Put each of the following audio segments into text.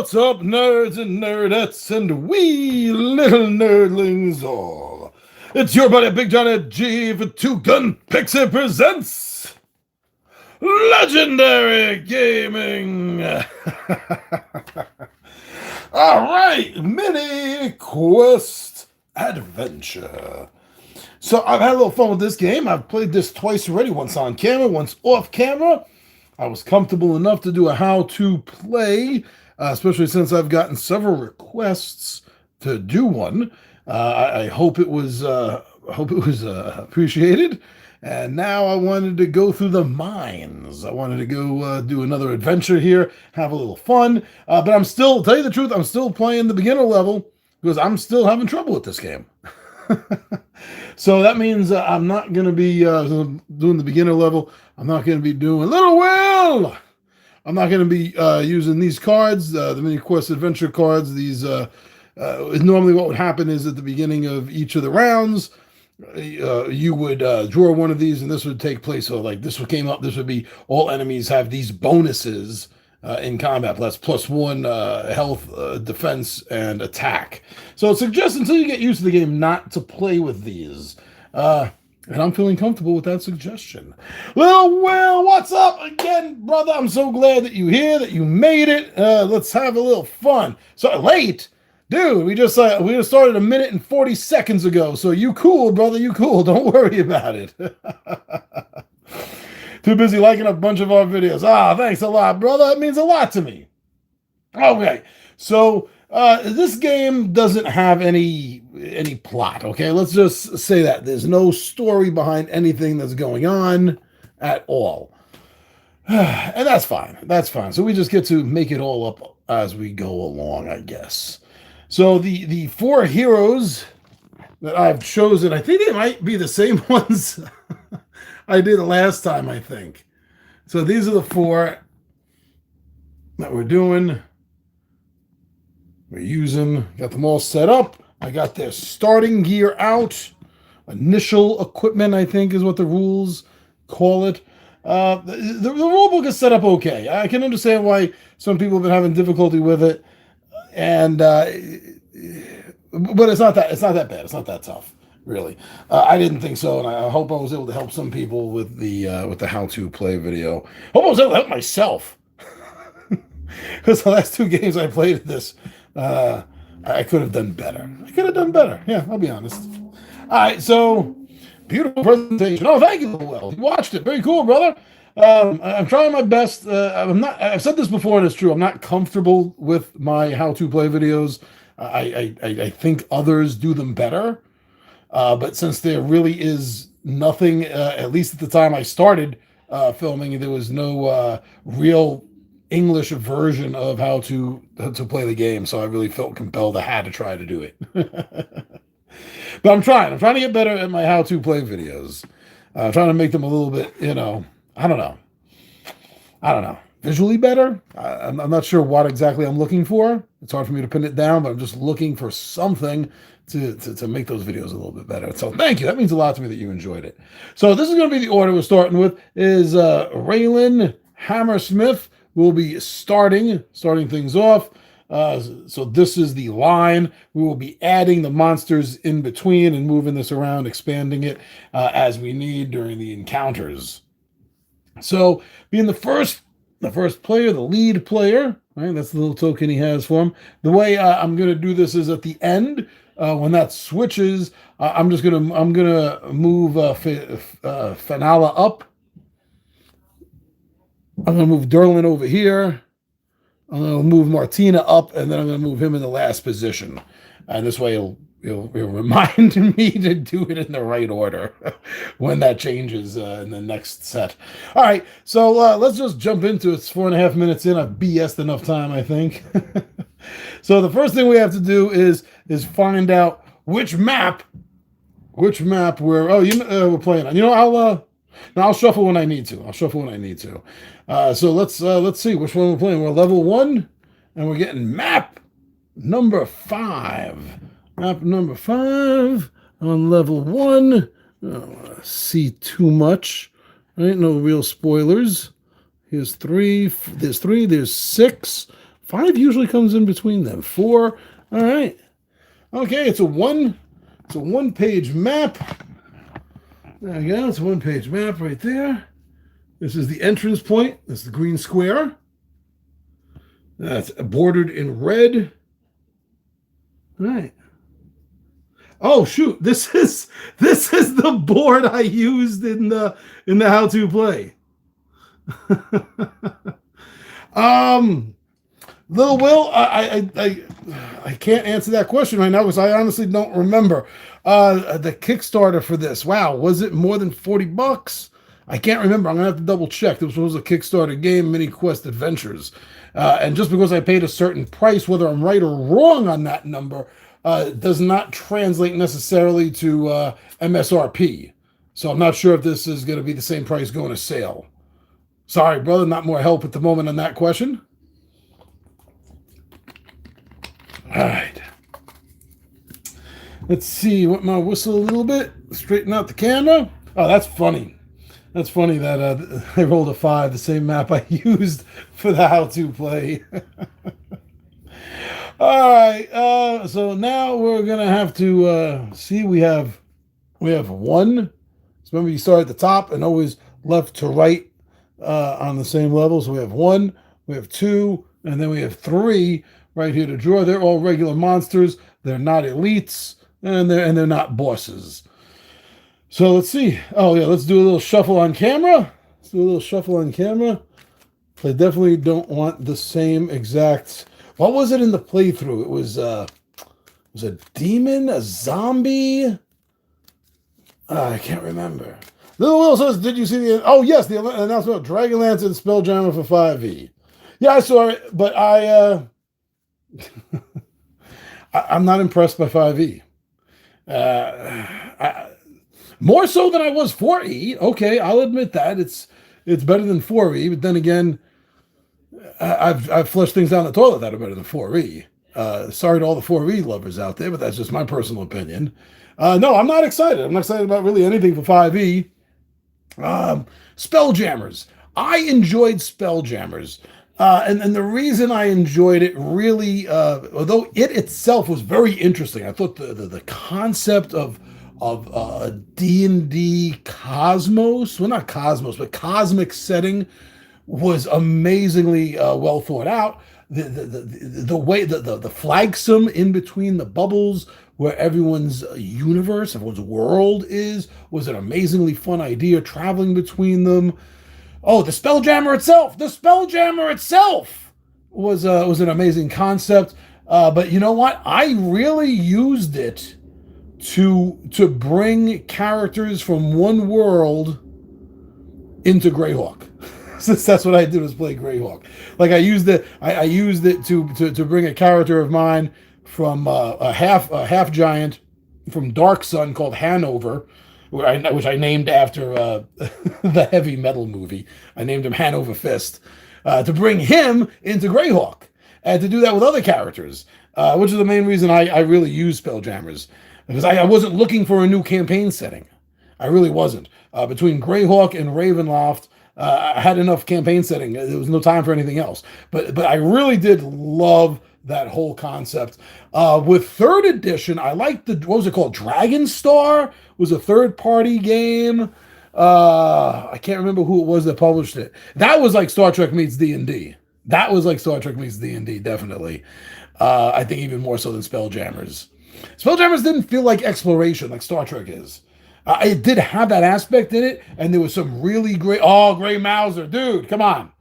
What's up, nerds and nerdettes and wee little nerdlings all? It's your buddy Big John at G for Two Gun Pixie presents Legendary Gaming. Alright, MiniQuest Adventure. So I've had a little fun with this game. I've played this twice already, once on camera, once off camera. I was comfortable enough to do a how-to play, especially since I've gotten several requests to do one. I hope it was appreciated. And now I wanted to go through the mines. I wanted to go do another adventure here, have a little fun. But I'm still, tell you the truth, I'm still playing the beginner level because I'm still having trouble with this game. So that means I'm not going to be doing the beginner level. I'm not going to be doing Little Will. I'm not going to be using these cards, the MiniQuest Adventure cards. These normally what would happen is at the beginning of each of the rounds, you would draw one of these, and this would take place. So like this came up. This would be all enemies have these bonuses in combat. That's +1 health, defense, and attack. So it suggests until you get used to the game not to play with these. And I'm feeling comfortable with that suggestion. Little Will, what's up again, brother? I'm so glad that you're here, that you made it. Let's have a little fun. So late, dude. We just started a minute and 40 seconds ago. So you cool, brother. You cool. Don't worry about it. Too busy liking a bunch of our videos. Thanks a lot, brother. It means a lot to me. Okay, so this game doesn't have any plot, okay? Let's just say that. There's no story behind anything that's going on at all. And that's fine. That's fine. So we just get to make it all up as we go along, I guess. So the four heroes that I've chosen, I think they might be the same ones I did last time, I think. So these are the four that we're doing. We're using, got them all set up. I got their starting gear out. Initial equipment, I think, is what the rules call it. The rule book is set up okay. I can understand why some people have been having difficulty with it. And but it's not that bad. It's not that tough, really. I didn't think so, and I hope I was able to help some people with the how-to play video. Hope I was able to help myself, because the last two games I played this, I could have done better. Yeah, I'll be honest. All right, so beautiful presentation. Oh, thank you, Will. You watched it. Very cool, brother. I'm trying my best. I've said this before, and it's true. I'm not comfortable with my how-to play videos. I think others do them better. But since there really is nothing, at least at the time I started filming, there was no real English version of how to play the game. So I really felt compelled. I had to try to do it. But I'm trying to get better at my how-to play videos. I'm trying to make them a little bit, I don't know. Visually better? I'm not sure what exactly I'm looking for. It's hard for me to pin it down, but I'm just looking for something to make those videos a little bit better. So thank you. That means a lot to me that you enjoyed it. So this is going to be the order we're starting with. Is Raylan Hammersmith will be starting things off. So this is the line. We will be adding the monsters in between and moving this around, expanding it as we need during the encounters. So being the first player, the lead player, right? That's the little token he has for him. The way I'm going to do this is at the end, when that switches, I'm gonna move Fanala up. I'm gonna move Derlin over here. I'm gonna move Martina up, and then I'm gonna move him in the last position. And this way he'll remind me to do it in the right order when that changes in the next set. All right, so let's just jump into it. It's 4.5 minutes in. I've BS'd enough time, I think. So the first thing we have to do is find out which map we're playing on. I'll shuffle when I need to. So let's see which one we're playing. We're level 1, and we're getting map number 5. Map number 5 on level 1. I don't want to see too much. Right? No real spoilers. There's 3, there's 6, 5 usually comes in between them. 4. All right. Okay, it's a one-page map. There you go. It's a one-page map right there. This is the entrance point. This is the green square. That's bordered in red. All right. Oh shoot! This is the board I used in the how-to play. Little Will, I can't answer that question right now because I honestly don't remember. The Kickstarter for this, wow, was it more than $40? I can't remember. I'm gonna have to double check. This was a Kickstarter game, MiniQuest Adventures, and just because I paid a certain price, whether I'm right or wrong on that number, does not translate necessarily to MSRP. So I'm not sure if this is going to be the same price going to sale. Sorry, brother, not more help at the moment on that question. All right. Let's see. Wet my whistle a little bit. Straighten out the camera. Oh, that's funny. That's funny that I rolled a 5, the same map I used for the how-to play. All right. So now we're gonna have to see. We have 1. So remember, you start at the top and always left to right on the same level. So we have 1, we have 2, and then we have 3 right here to draw. They're all regular monsters. They're not elites, and they're not bosses. So let's see. Oh yeah, let's do a little shuffle on camera. Let's do a little shuffle on camera. I definitely don't want the same exact. What was it in the playthrough? It was a demon, a zombie. I can't remember. Little Will says, "Did you see the? Oh yes, the announcement of Dragonlance and Spelljammer for 5e. Yeah, I saw it, but I'm not impressed by 5e. More so than I was 4e. Okay, I'll admit that it's better than 4e. But then again, I've flushed things down the toilet that are better than 4e. Sorry to all the 4e lovers out there, but that's just my personal opinion. No, I'm not excited. I'm not excited about really anything for 5e. Spelljammers. I enjoyed Spelljammers. And the reason I enjoyed it really, although it itself was very interesting, I thought the concept of D&D cosmos, well, not cosmos, but cosmic setting was amazingly well thought out. The way the flagsome in between the bubbles where everyone's universe, everyone's world was an amazingly fun idea, traveling between them. Oh, the Spelljammer itself! The Spelljammer itself was an amazing concept. But you know what? I really used it to bring characters from one world into Greyhawk. Since that's what I did, was play Greyhawk. Like I used it to bring a character of mine from a half giant from Dark Sun called Hanover, which I named after the heavy metal movie. I named him Hanover Fist, to bring him into Greyhawk, and to do that with other characters, which is the main reason I really use Spelljammers, because I wasn't looking for a new campaign setting. I really wasn't. Between Greyhawk and Ravenloft, I had enough campaign setting. There was no time for anything else. But I really did love that whole concept. With 3rd edition, I liked what was it called? Dragon Star was a third-party game. I can't remember who it was that published it. That was like Star Trek meets D&D. That was like Star Trek meets D&D, definitely. I think even more so than Spelljammers. Spelljammers didn't feel like exploration like Star Trek is. It did have that aspect in it, and there was some really great. Oh, Grey Mouser, dude, come on.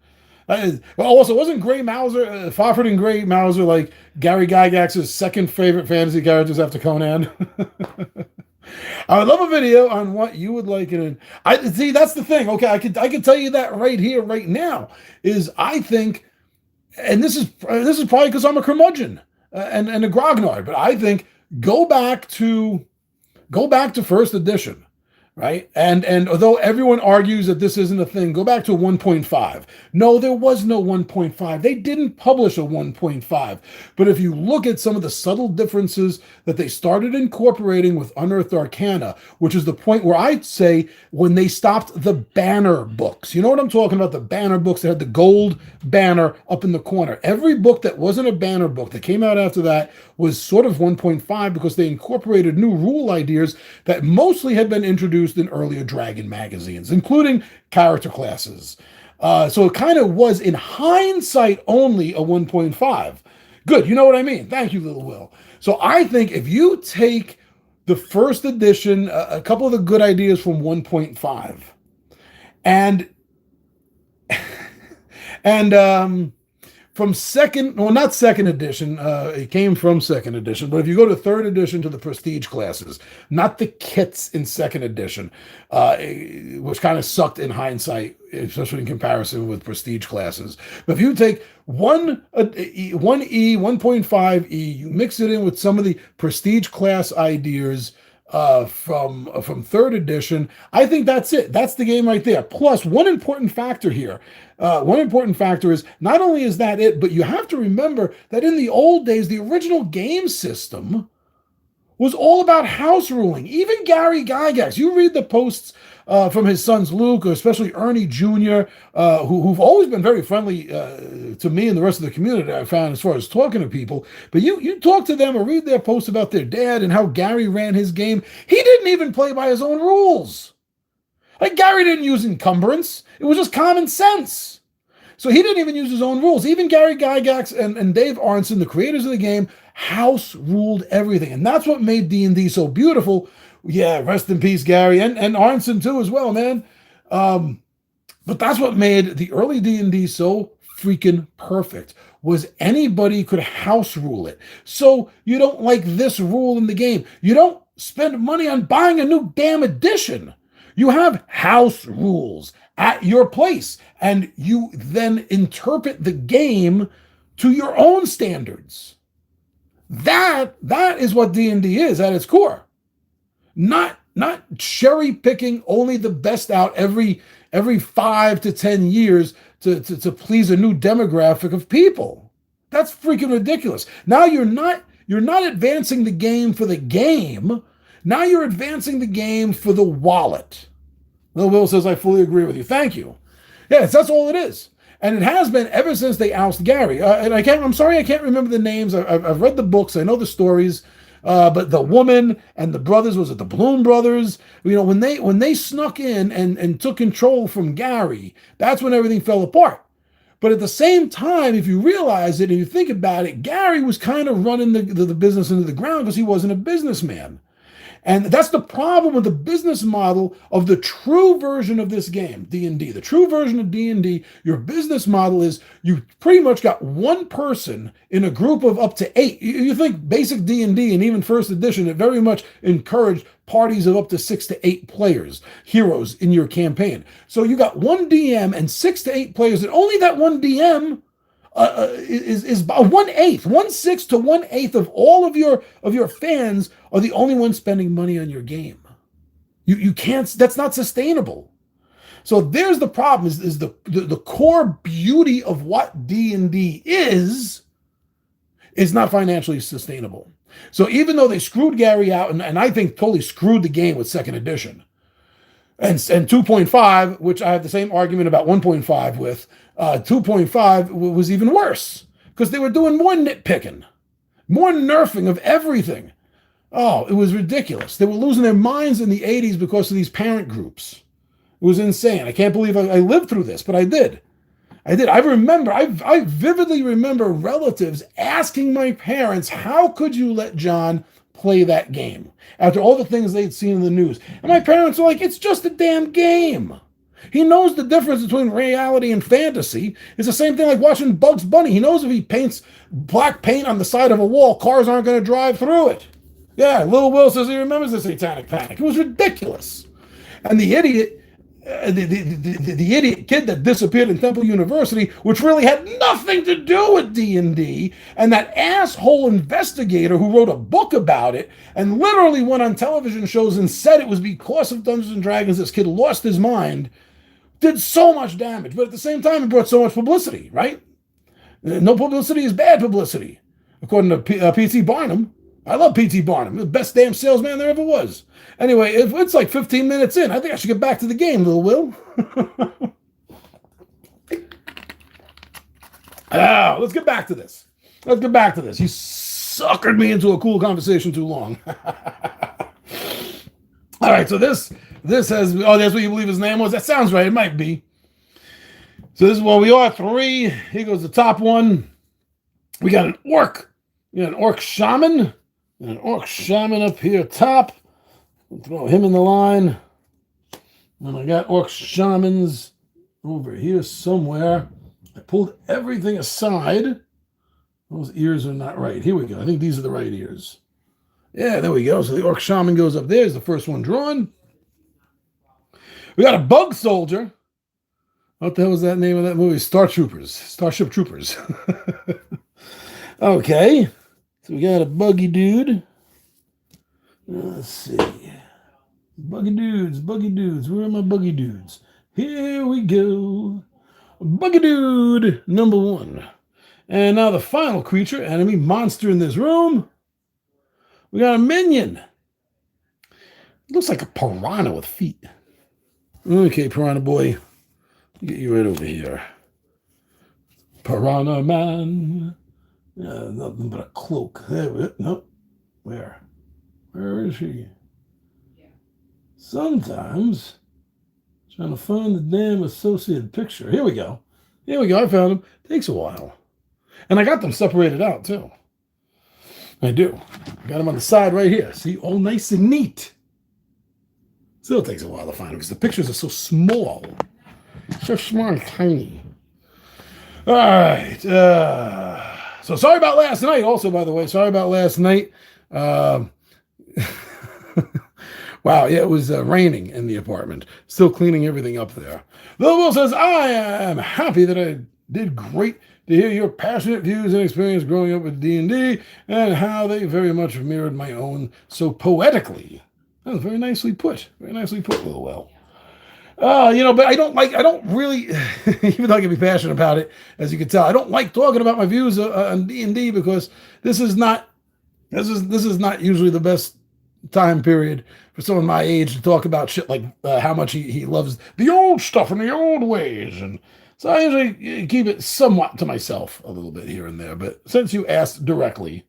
Also, wasn't Grey Mouser, Fafhrd and Grey Mouser, like Gary Gygax's second favorite fantasy characters after Conan? I would love a video on what you would like in it. See, that's the thing. Okay, I could tell you that right here, right now. Is I think, and this is probably because I'm a curmudgeon and a grognard, but I think go back to 1st edition. right? And although everyone argues that this isn't a thing, go back to 1.5. No, there was no 1.5. They didn't publish a 1.5. But if you look at some of the subtle differences that they started incorporating with Unearthed Arcana, which is the point where I'd say when they stopped the banner books. You know what I'm talking about? The banner books that had the gold banner up in the corner. Every book that wasn't a banner book that came out after that was sort of 1.5 because they incorporated new rule ideas that mostly had been introduced in earlier Dragon magazines, including character classes. So it kind of was, in hindsight, only a 1.5. Good, you know what I mean. Thank you, Little Will. So I think if you take the first edition, a couple of the good ideas from 1.5, and and from second, well, not second edition, it came from second edition, but if you go to third edition to the prestige classes, not the kits in second edition, which kind of sucked in hindsight, especially in comparison with prestige classes. But if you take 1E, 1.5E, you mix it in with some of the prestige class ideas from third edition, I think that's it. That's the game right there. Plus, one important factor here. One important factor is not only is that it, but you have to remember that in the old days, the original game system was all about house ruling. Even Gary Gygax, you read the posts from his sons Luke, or especially Ernie Jr., who've always been very friendly to me and the rest of the community, I found, as far as talking to people. But you talk to them or read their posts about their dad and how Gary ran his game. He didn't even play by his own rules. Like, Gary didn't use encumbrance. It was just common sense. So he didn't even use his own rules. Even Gary Gygax and Dave Arneson, the creators of the game, house ruled everything. And that's what made D&D so beautiful. Yeah, rest in peace, Gary, and Arneson too as well, man. But that's what made the early D&D so freaking perfect, was anybody could house rule it. So you don't like this rule in the game. You don't spend money on buying a new damn edition. You have house rules at your place, and you then interpret the game to your own standards. That is what D&D is at its core. Not cherry picking only the best out every 5 to 10 years to please a new demographic of people. That's freaking ridiculous. Now you're not advancing the game for the game. Now you're advancing the game for the wallet. Lil Will says, I fully agree with you. Thank you. Yes, that's all it is. And it has been ever since they ousted Gary. And I'm sorry I can't remember the names. I've read the books. I know the stories. But the woman and the brothers, was it the Bloom brothers? You know, when they snuck in and took control from Gary, that's when everything fell apart. But at the same time, if you realize it and you think about it, Gary was kind of running the business into the ground because he wasn't a businessman. And that's the problem with the business model of the true version of this game, D&D. The true version of D&D, your business model is you pretty much got one person in a group of up to 8. You think basic D&D and even first edition, it very much encouraged parties of up to 6 to 8 players, heroes in your campaign. So you got one DM and 6 to 8 players, and only that one DM is 1/8, 1/6 to 1/8 of all of your fans are the only ones spending money on your game. You can't. That's not sustainable. So there's the problem. Is the core beauty of what D&D is not financially sustainable. So even though they screwed Gary out, and I think totally screwed the game with second edition, and 2.5, which I have the same argument about 1.5 with, 2.5 was even worse because they were doing more nitpicking, more nerfing of everything. Oh, it was ridiculous. They were losing their minds in the 80s because of these parent groups. It was insane. I can't believe I lived through this, but I did. I vividly remember relatives asking my parents, how could you let John play that game after all the things they'd seen in the news? And my parents were like, it's just a damn game. He knows the difference between reality and fantasy. It's the same thing like watching Bugs Bunny. He knows if he paints black paint on the side of a wall, cars aren't going to drive through it. Yeah, Lil Will says he remembers the Satanic Panic. It was ridiculous. And the idiot the idiot kid that disappeared in Temple University, which really had nothing to do with D&D, and that asshole investigator who wrote a book about it and literally went on television shows and said it was because of Dungeons and Dragons this kid lost his mind, did so much damage. But at the same time, it brought so much publicity, right? No publicity is bad publicity, according to P.T. Barnum. I love P.T. Barnum, the best damn salesman there ever was. Anyway, if it's like 15 minutes in, I think I should get back to the game, little Will. Let's get back to this. You suckered me into a cool conversation too long. All right, so this has, that's what you believe his name was? That sounds right, it might be. So this is where we are, 3. Here goes the top one. We got an orc. We got an orc shaman. And an orc shaman up here top. We'll throw him in the line. And I got orc shamans over here somewhere. I pulled everything aside. Those ears are not right. Here we go. I think these are the right ears. Yeah, there we go. So the orc shaman goes up there. Is the first one drawn. We got a bug soldier. What the hell was that name of that movie? Starship Troopers. Okay. So we got a buggy dude. Let's see. Buggy dudes. Where are my buggy dudes? Here we go. Buggy dude number 1. And now the final creature, enemy, monster in this room. We got a minion. It looks like a piranha with feet. Okay, piranha boy. Get you right over here. Piranha man. Nothing but a cloak. There, nope. Where is he? Sometimes trying to find the damn associated picture. Here we go. I found him. Takes a while. And I got them separated out too. I do. I got them on the side right here. See, all nice and neat. Still takes a while to find them because the pictures are so small. So small and tiny. All right. So sorry about last night. Also, by the way, sorry about last night. Wow, yeah, it was raining in the apartment. Still cleaning everything up there. Little Will says, I am happy that I did great to hear your passionate views and experience growing up with D&D and how they very much mirrored my own so poetically. That was very nicely put. Little Will. But I don't really, even though I can be passionate about it, as you can tell, I don't like talking about my views on D&D because this is not usually the best time period for someone my age to talk about shit like how much he loves the old stuff and the old ways. And so I usually keep it somewhat to myself a little bit here and there. But since you asked directly,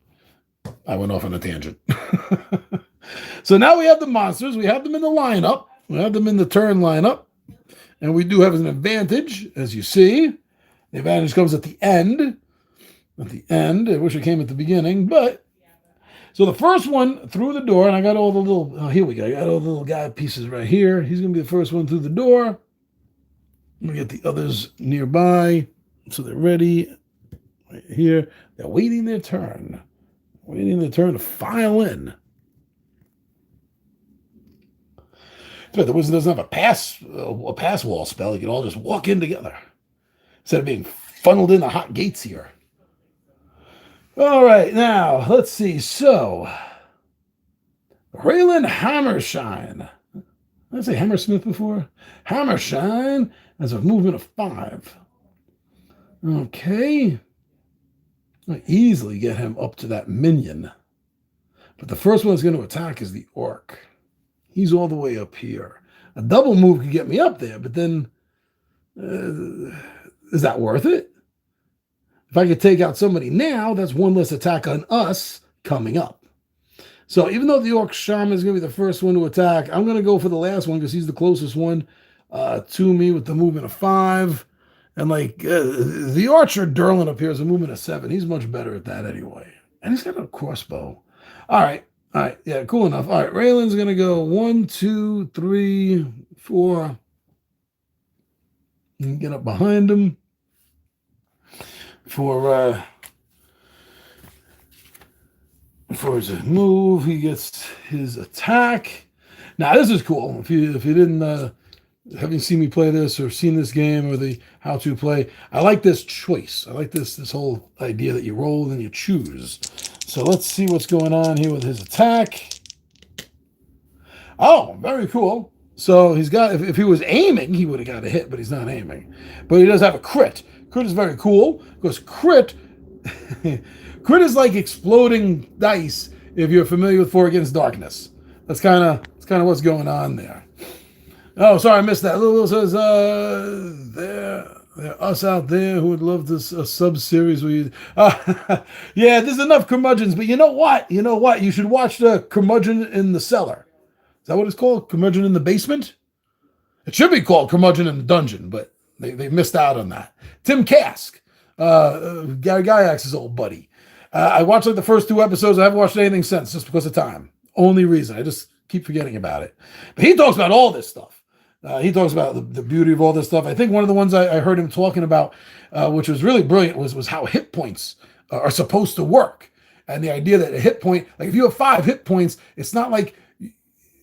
I went off on a tangent. So now we have the monsters. We have them in the lineup. We have them in the turn lineup, and we do have an advantage, as you see. The advantage comes at the end. I wish it came at the beginning, but so the first one through the door, and I got all the little, here we go. I got all the little guy pieces right here. He's going to be the first one through the door. I'm going to get the others nearby, so they're ready right here. They're waiting their turn to file in. The wizard doesn't have a pass wall spell. You can all just walk in together instead of being funneled in the hot gates here. All right, now let's see. So, Raylan Hammershine. Did I say Hammersmith before? Hammershine has a movement of 5. Okay. I easily get him up to that minion. But the first one that's going to attack is the orc. He's all the way up here. A double move could get me up there, but then is that worth it? If I could take out somebody now, that's one less attack on us coming up. So even though the Orc Shaman is going to be the first one to attack, I'm going to go for the last one because he's the closest one to me with the movement of 5. And the Archer Derlin up here is a movement of 7. He's much better at that anyway. And he's got a crossbow. All right. Yeah, cool enough. All right, Raylan's going to go 1, 2, 3, 4. And get up behind him for his move. He gets his attack. Now, this is cool. If you didn't having seen me play this or seen this game or the how to play, I like this choice. I like this whole idea that you roll and you choose. So let's see what's going on here with his attack. Oh, very cool. So he's got, if he was aiming, he would have got a hit, but he's not aiming. But he does have a crit. Crit is very cool because crit is like exploding dice if you're familiar with 4 Against Darkness. That's kind of what's going on there. Oh, sorry, I missed that. Little says, there are us out there who would love this sub-series where you... yeah, there's enough curmudgeons, but you know what? You know what? You should watch the Curmudgeon in the Cellar. Is that what it's called? Curmudgeon in the Basement? It should be called Curmudgeon in the Dungeon, but they missed out on that. Tim Kask, Gary Gyax's old buddy. I watched like the first 2 episodes. I haven't watched anything since just because of time. Only reason. I just keep forgetting about it. But he talks about all this stuff. He talks about the beauty of all this stuff. I think one of the ones I heard him talking about, which was really brilliant, was how hit points are supposed to work. And the idea that a hit point, like if you have 5 hit points, it's not like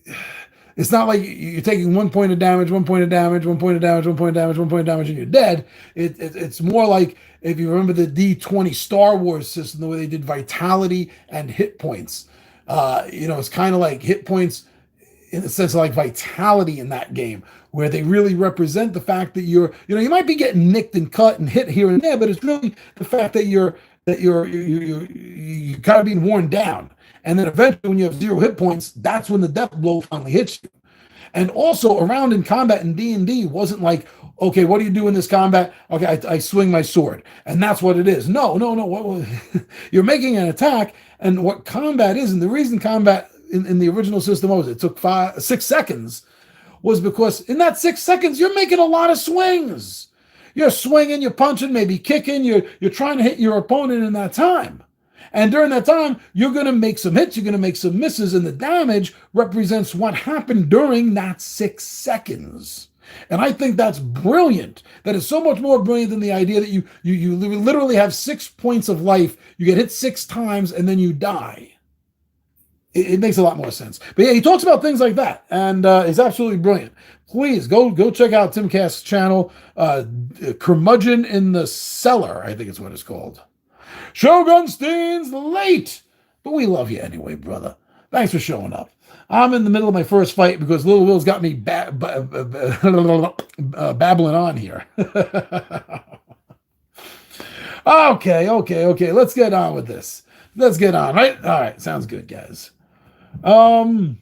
you're taking 1 point of damage, 1 point of damage, 1 point of damage, 1 point of damage, 1 point of damage, and you're dead. It's more like if you remember the D20 Star Wars system, the way they did vitality and hit points. It's kind of like hit points in the sense of like vitality in that game, where they really represent the fact that you might be getting nicked and cut and hit here and there, but it's really the fact that you're kind of being worn down. And then eventually when you have 0 hit points, that's when the death blow finally hits you. And also around in combat in D&D wasn't like, okay, what do you do in this combat? Okay, I swing my sword. And that's what it is. No. You're making an attack, and what combat is, and the reason combat in the original system was it took 6 seconds, was because in that 6 seconds, you're making a lot of swings. You're swinging, you're punching, maybe kicking, you're trying to hit your opponent in that time. And during that time, you're going to make some hits, you're going to make some misses, and the damage represents what happened during that 6 seconds. And I think that's brilliant. That is so much more brilliant than the idea that you literally have 6 points of life, you get hit 6 times, and then you die. It makes a lot more sense. But yeah, he talks about things like that, and it's absolutely brilliant. Please go check out Tim Kask's channel, Curmudgeon in the Cellar, I think it's what it's called. Shogunstein's late, but we love you anyway, brother. Thanks for showing up. I'm in the middle of my first fight because Little Will's got me babbling on here. Okay. Let's get on with this. Let's get on, right? All right, sounds good, guys. So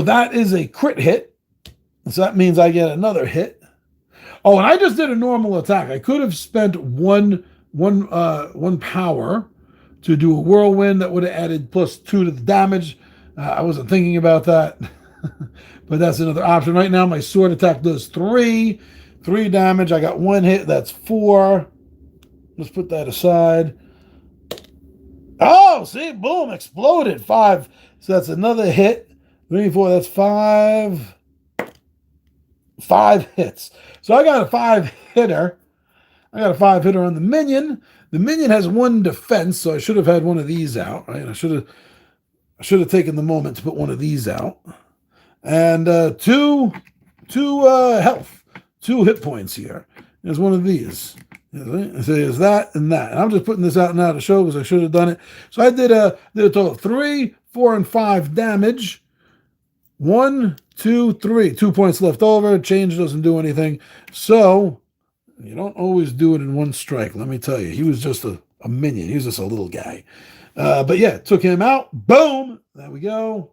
that is a crit hit. So that means I get another hit. Oh, and I just did a normal attack. I could have spent one power to do a whirlwind that would have added +2 to the damage. I wasn't thinking about that, but that's another option. Right now, my sword attack does 3 damage. I got 1 hit. That's 4. Let's put that aside. Oh, see, boom, exploded. 5. So that's another hit. 3, 4, that's 5. 5 hits. So I got a 5-hitter. I got a 5-hitter on the minion. The minion has 1 defense, so I should have had one of these out, right? I should have taken the moment to put one of these out. And 2 health. 2 hit points here. There's one of these. So there's that and that. And I'm just putting this out now to show because I should have done it. So I did a total of 3, 4, and 5 damage. 1, 2, 3. 2 points left over. Change doesn't do anything. So you don't always do it in one strike. Let me tell you. He was just a minion. He was just a little guy. But yeah, took him out. Boom. There we go.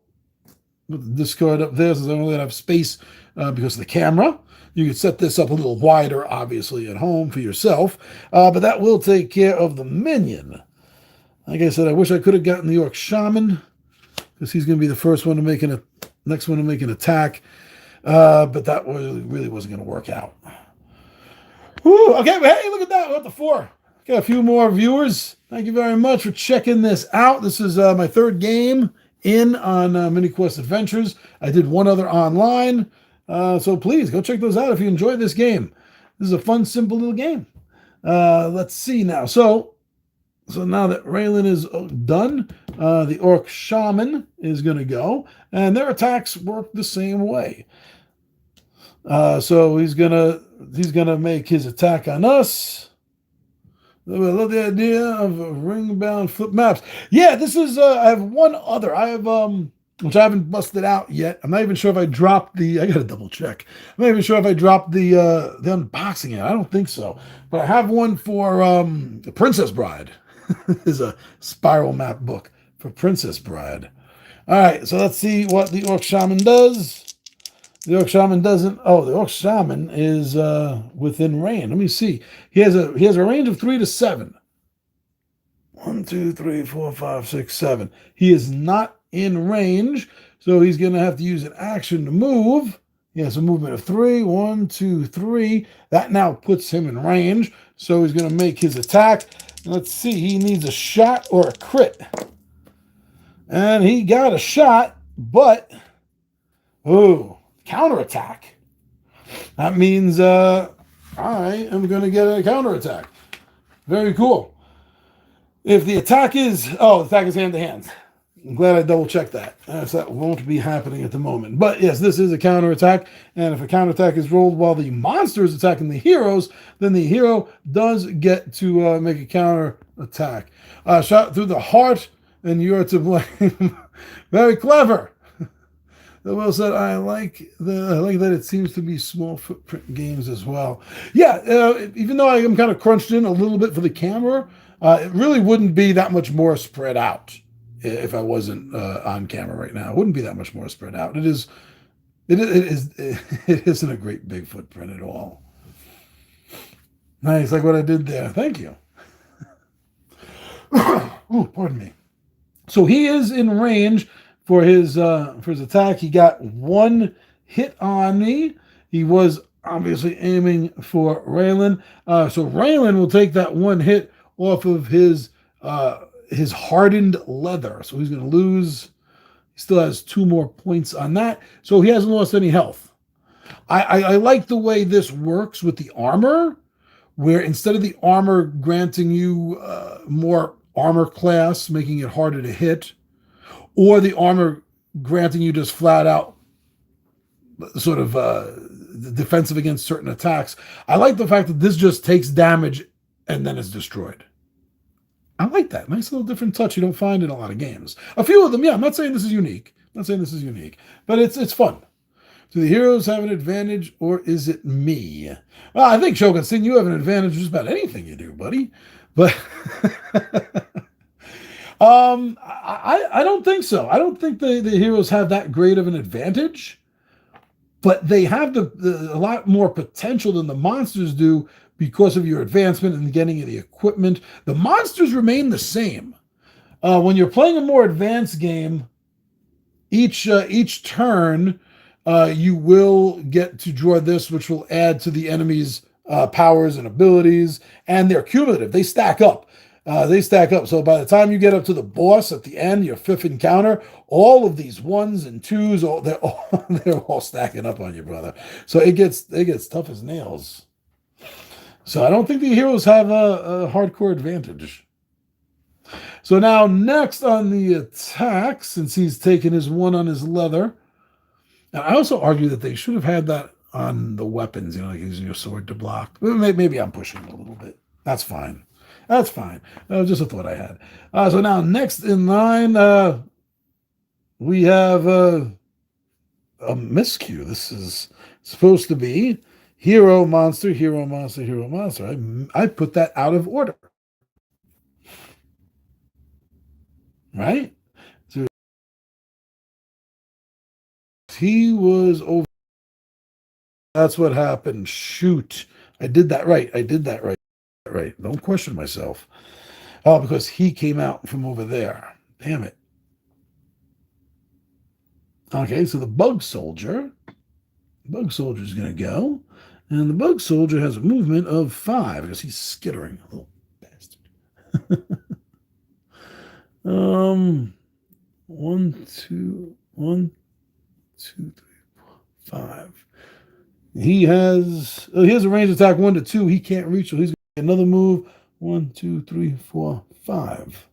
Put the discard up there since I don't really have space because of the camera. You could set this up a little wider, obviously, at home for yourself. But that will take care of the minion. Like I said, I wish I could have gotten the Orc Shaman because he's going to be the first one to make next one to make an attack. But that really wasn't going to work out. Whew, okay, but hey, look at that. We're at the 4. Got a few more viewers. Thank you very much for checking this out. This is my 3rd game on MiniQuest Adventures. I did 1 other online. So please go check those out if you enjoyed this game. This is a fun, simple little game. Let's see now. So now that Raylan is done, the Orc Shaman is going to go. And their attacks work the same way. So he's gonna make his attack on us. I love the idea of ring-bound flip maps. Yeah, this is. I have one other. I have which I haven't busted out yet. I'm not even sure if I dropped the. I gotta double check. I'm not even sure if I dropped the unboxing yet. I don't think so. But I have one for the Princess Bride. Is a spiral map book for Princess Bride. All right, so let's see what the Orc Shaman does. The Orc Shaman doesn't. Oh, the Orc Shaman is within range. Let me see. He has a range of 3 to 7. 1, 2, 3, 4, 5, 6, 7. He is not in range, so he's going to have to use an action to move. He has a movement of 3. 1, 2, 3. That now puts him in range, so he's going to make his attack. Let's see. He needs a shot or a crit, and he got a shot, but counterattack. That means I am going to get a counterattack. Very cool. If the attack is... Oh, the attack is hand-to-hand. I'm glad I double-checked that. So that won't be happening at the moment. But yes, this is a counterattack. And if a counterattack is rolled while the monster is attacking the heroes, then the hero does get to make a counterattack. Shot through the heart, and you're to blame. Very clever. Will said, I like that it seems to be small footprint games as well. Yeah, even though I am kind of crunched in a little bit for the camera, it really wouldn't be that much more spread out if I wasn't on camera right now. It wouldn't be that much more spread out. It isn't a great big footprint at all. Nice, like what I did there. Thank you. Oh, pardon me. So he is in range for his attack. He got 1 hit on me. He was obviously aiming for Raylan. So Raylan will take that 1 hit off of his hardened leather. So he's going to lose. He still has 2 more points on that. So he hasn't lost any health. I like the way this works with the armor, where instead of the armor granting you more armor class, making it harder to hit, or the armor granting you just flat out sort of defensive against certain attacks. I like the fact that this just takes damage and then is destroyed. I like that. Nice little different touch you don't find in a lot of games. A few of them, yeah, I'm not saying this is unique. But it's fun. Do the heroes have an advantage, or is it me? Well, I think, Shogun Singh, you have an advantage just about anything you do, buddy. But I don't think so. I don't think the heroes have that great of an advantage, but they have a lot more potential than the monsters do because of your advancement and getting the equipment. The monsters remain the same. When you're playing a more advanced game, each turn you will get to draw this, which will add to the enemy's powers and abilities, and they're cumulative. They stack up. So by the time you get up to the boss at the end, your 5th encounter, all of these 1s and 2s, they're all stacking up on you, brother. So it gets tough as nails. So I don't think the heroes have a hardcore advantage. So now next on the attack, since he's taken his 1 on his leather, and I also argue that they should have had that on the weapons, like using your sword to block. Maybe I'm pushing it a little bit. That's fine. That was just a thought I had. So now next in line, we have a miscue. This is supposed to be hero, monster, hero, monster, hero, monster. I put that out of order. Right? So he was over. That's what happened. Shoot. I did that right. Right. Don't question myself. Oh, because he came out from over there. Damn it. Okay, so the bug soldier is going to go. And the bug soldier has a movement of 5 because he's skittering. Little bastard. 1, 2, 3, 4, 5. He has a range attack 1 to 2. He can't reach, so he's going to get another move. 1, 2, 3, 4, 5.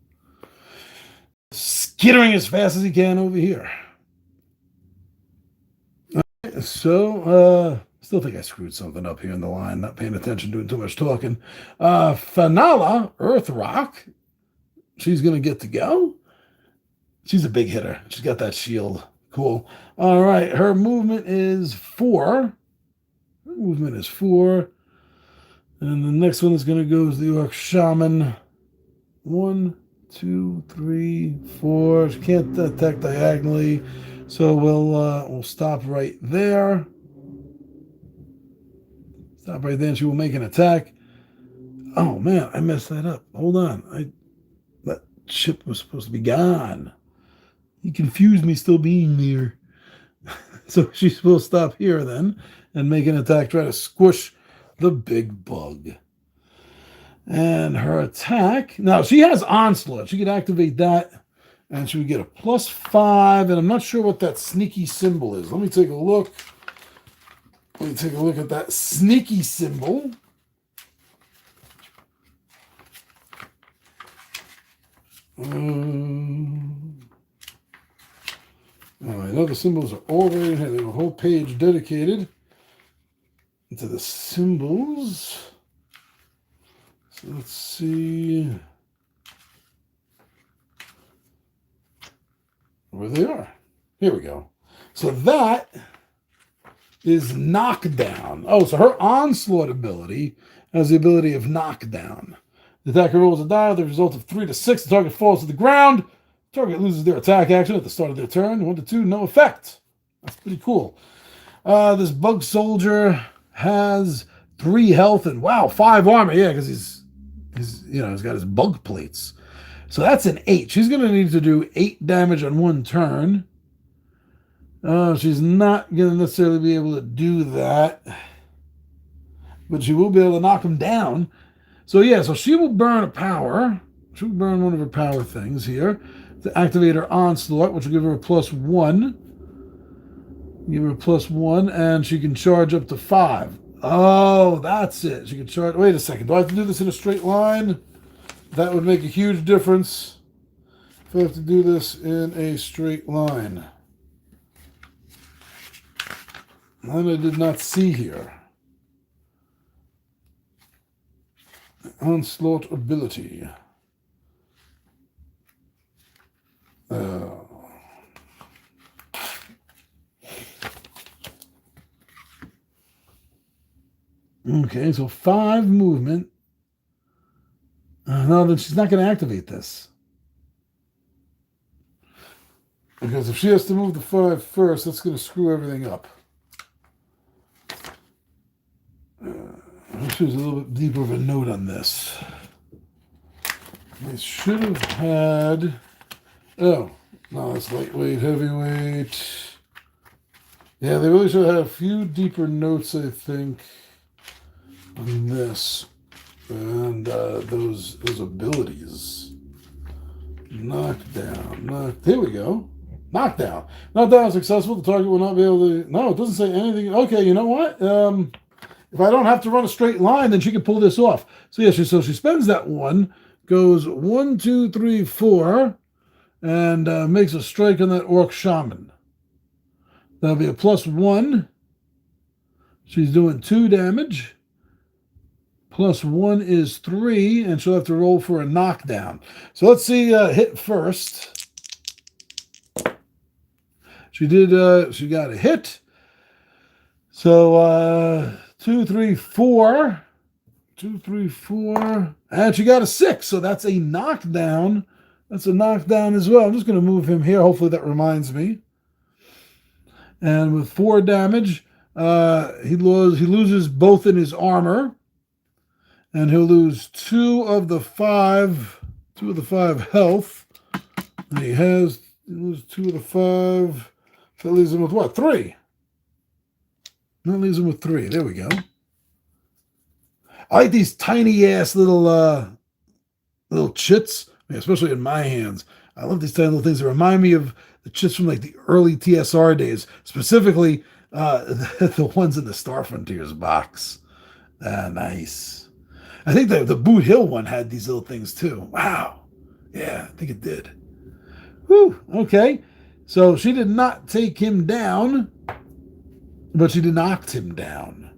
Skittering as fast as he can over here. All right, so Still think I screwed something up here in the line, not paying attention, doing too much talking. Fanala, Earth Rock. She's going to get to go. She's a big hitter. She's got that shield. Cool. All right. Her movement is 4. Her movement is 4. And the next one is going to go is the Orc Shaman. 1, 2, 3, 4. She can't attack diagonally. So we'll stop right there. Stop right there, and she will make an attack. Oh, man, I messed that up. Hold on. That ship was supposed to be gone. He confused me still being there. So she will stop here then and make an attack, try to squish the big bug. And her attack... Now, she has Onslaught. She could activate that, and she would get a +5, and I'm not sure what that sneaky symbol is. Let me take a look. Let me take a look at that sneaky symbol. I know the symbols are all right in here. They have a whole page dedicated to the symbols. So let's see where they are. Here we go. So that is knockdown. Oh, so her onslaught ability has the ability of knockdown. The attacker rolls a die with the result of 3 to 6. The target falls to the ground. The target loses their attack action at the start of their turn. 1 to 2, no effect. That's pretty cool. This bug soldier has 3 health and 5 armor. Yeah, because he's got his bug plates. So that's an 8. She's going to need to do 8 damage on 1 turn. She's not going to necessarily be able to do that, but she will be able to knock him down. So yeah, so she will burn a power. She will burn one of her power things here to activate her onslaught, which will give her a +1. Give her a +1, and she can charge up to 5. Oh, that's it. She can charge. Wait a second. Do I have to do this in a straight line? That would make a huge difference if I have to do this in a straight line. That I did not see here. Onslaught ability. Okay, so 5 movement. No, then she's not going to activate this. Because if she has to move the 5 first, that's going to screw everything up. There's a little bit deeper of a note on this. They should have had... Oh, no, that's lightweight, heavyweight. Yeah, they really should have had a few deeper notes, I think, on this. And those abilities. Knockdown. Here we go. Knockdown. Knockdown is successful. The target will not be able to... No, it doesn't say anything. Okay, you know what? If I don't have to run a straight line, then she can pull this off. So yeah, so she spends that 1, goes 1, 2, 3, 4, and makes a strike on that Orc Shaman. That'll be a +1. She's doing 2 damage. +1 is 3, and she'll have to roll for a knockdown. So let's see, hit first. She got a hit. So 2, 3, 4. 2, 3, 4. And she got a 6. So that's a knockdown. That's a knockdown as well. I'm just going to move him here. Hopefully that reminds me. And with 4 damage, he loses both in his armor. And he'll lose 2 of the 5 health. And he loses 2 of the 5. So that leaves him with what? 3. That leaves him with 3. There we go. I like these tiny ass little chits, especially in my hands. I love these tiny little things that remind me of the chits from like the early TSR days, specifically the ones in the Star Frontiers box. Nice. I think the Boot Hill one had these little things too. Wow. Yeah, I think it did. Whew. Okay. So she did not take him down. but she knocked him down.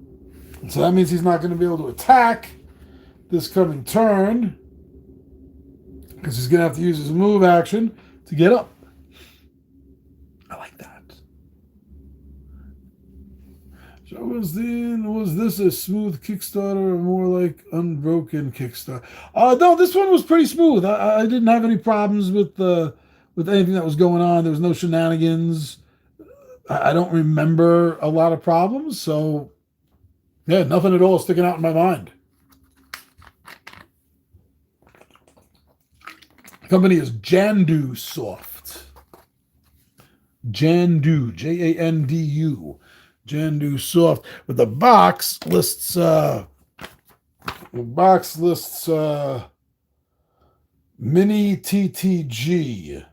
So that means he's not going to be able to attack this coming turn, because he's going to have to use his move action to get up. I like that. So was this a smooth Kickstarter or more like unbroken Kickstarter? No, this one was pretty smooth. I didn't have any problems with anything that was going on. There was no shenanigans. I don't remember a lot of problems, so yeah, nothing at all sticking out in my mind. The company is Jandu Soft. Jandu, Jandu. Jandu Soft. But the box lists Mini TTG.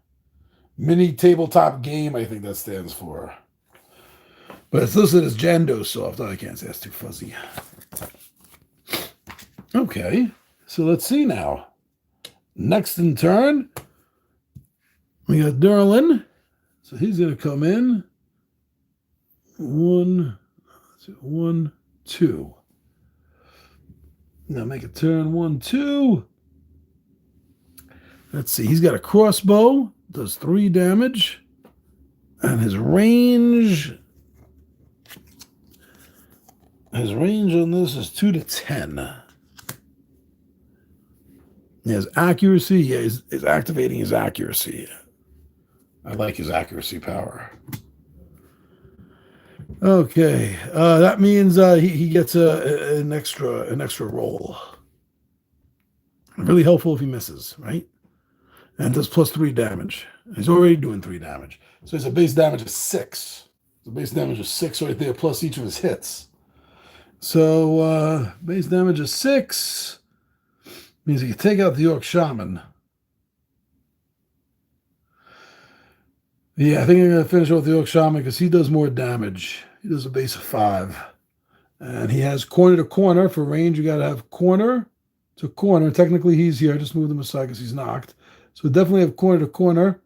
Mini Tabletop Game, I think that stands for. But it's listed as Jandu Soft. Oh, I can't say that's too fuzzy. Okay, so let's see now. Next in turn, we got Derlin. So he's going to come in. 1, 2. Now make a turn 1, 2. Let's see. He's got a crossbow. Does 3 damage. And his range on this is 2 to 10. He has accuracy. Yeah, he's activating his accuracy. I like his accuracy power. Okay, that means he gets an extra roll. Really helpful if he misses, right? And does plus 3 damage. He's already doing 3 damage, so it's a base damage of 6. The base damage of 6 right there, plus each of his hits. So base damage of 6 means he can take out the Orc Shaman. Yeah, I think I'm going to finish with the Orc Shaman because he does more damage. He does a base of 5. And he has corner to corner. For range, you got to have corner to corner. Technically, he's here. Just move him aside because he's knocked. So definitely have corner to corner.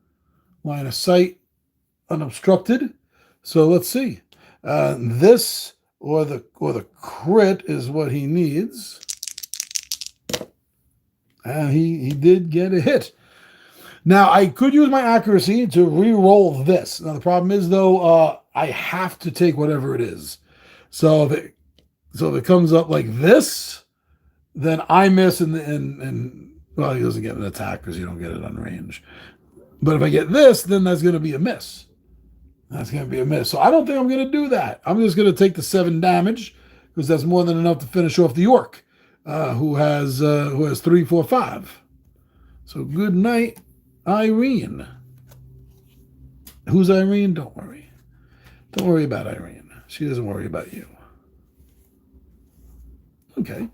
Line of sight unobstructed. So let's see. This or the crit is what he needs. And he did get a hit. Now, I could use my accuracy to re-roll this. Now, the problem is, though, I have to take whatever it is. So if it comes up like this, then I miss, and well, he doesn't get an attack because you don't get it on range. But if I get this, then that's going to be a miss. That's going to be a miss. So I don't think I'm going to do that. I'm just going to take the 7 damage because that's more than enough to finish off the Orc, who has 3, 4, 5. So good night, Irene. Who's Irene? Don't worry. Don't worry about Irene. She doesn't worry about you. Okay.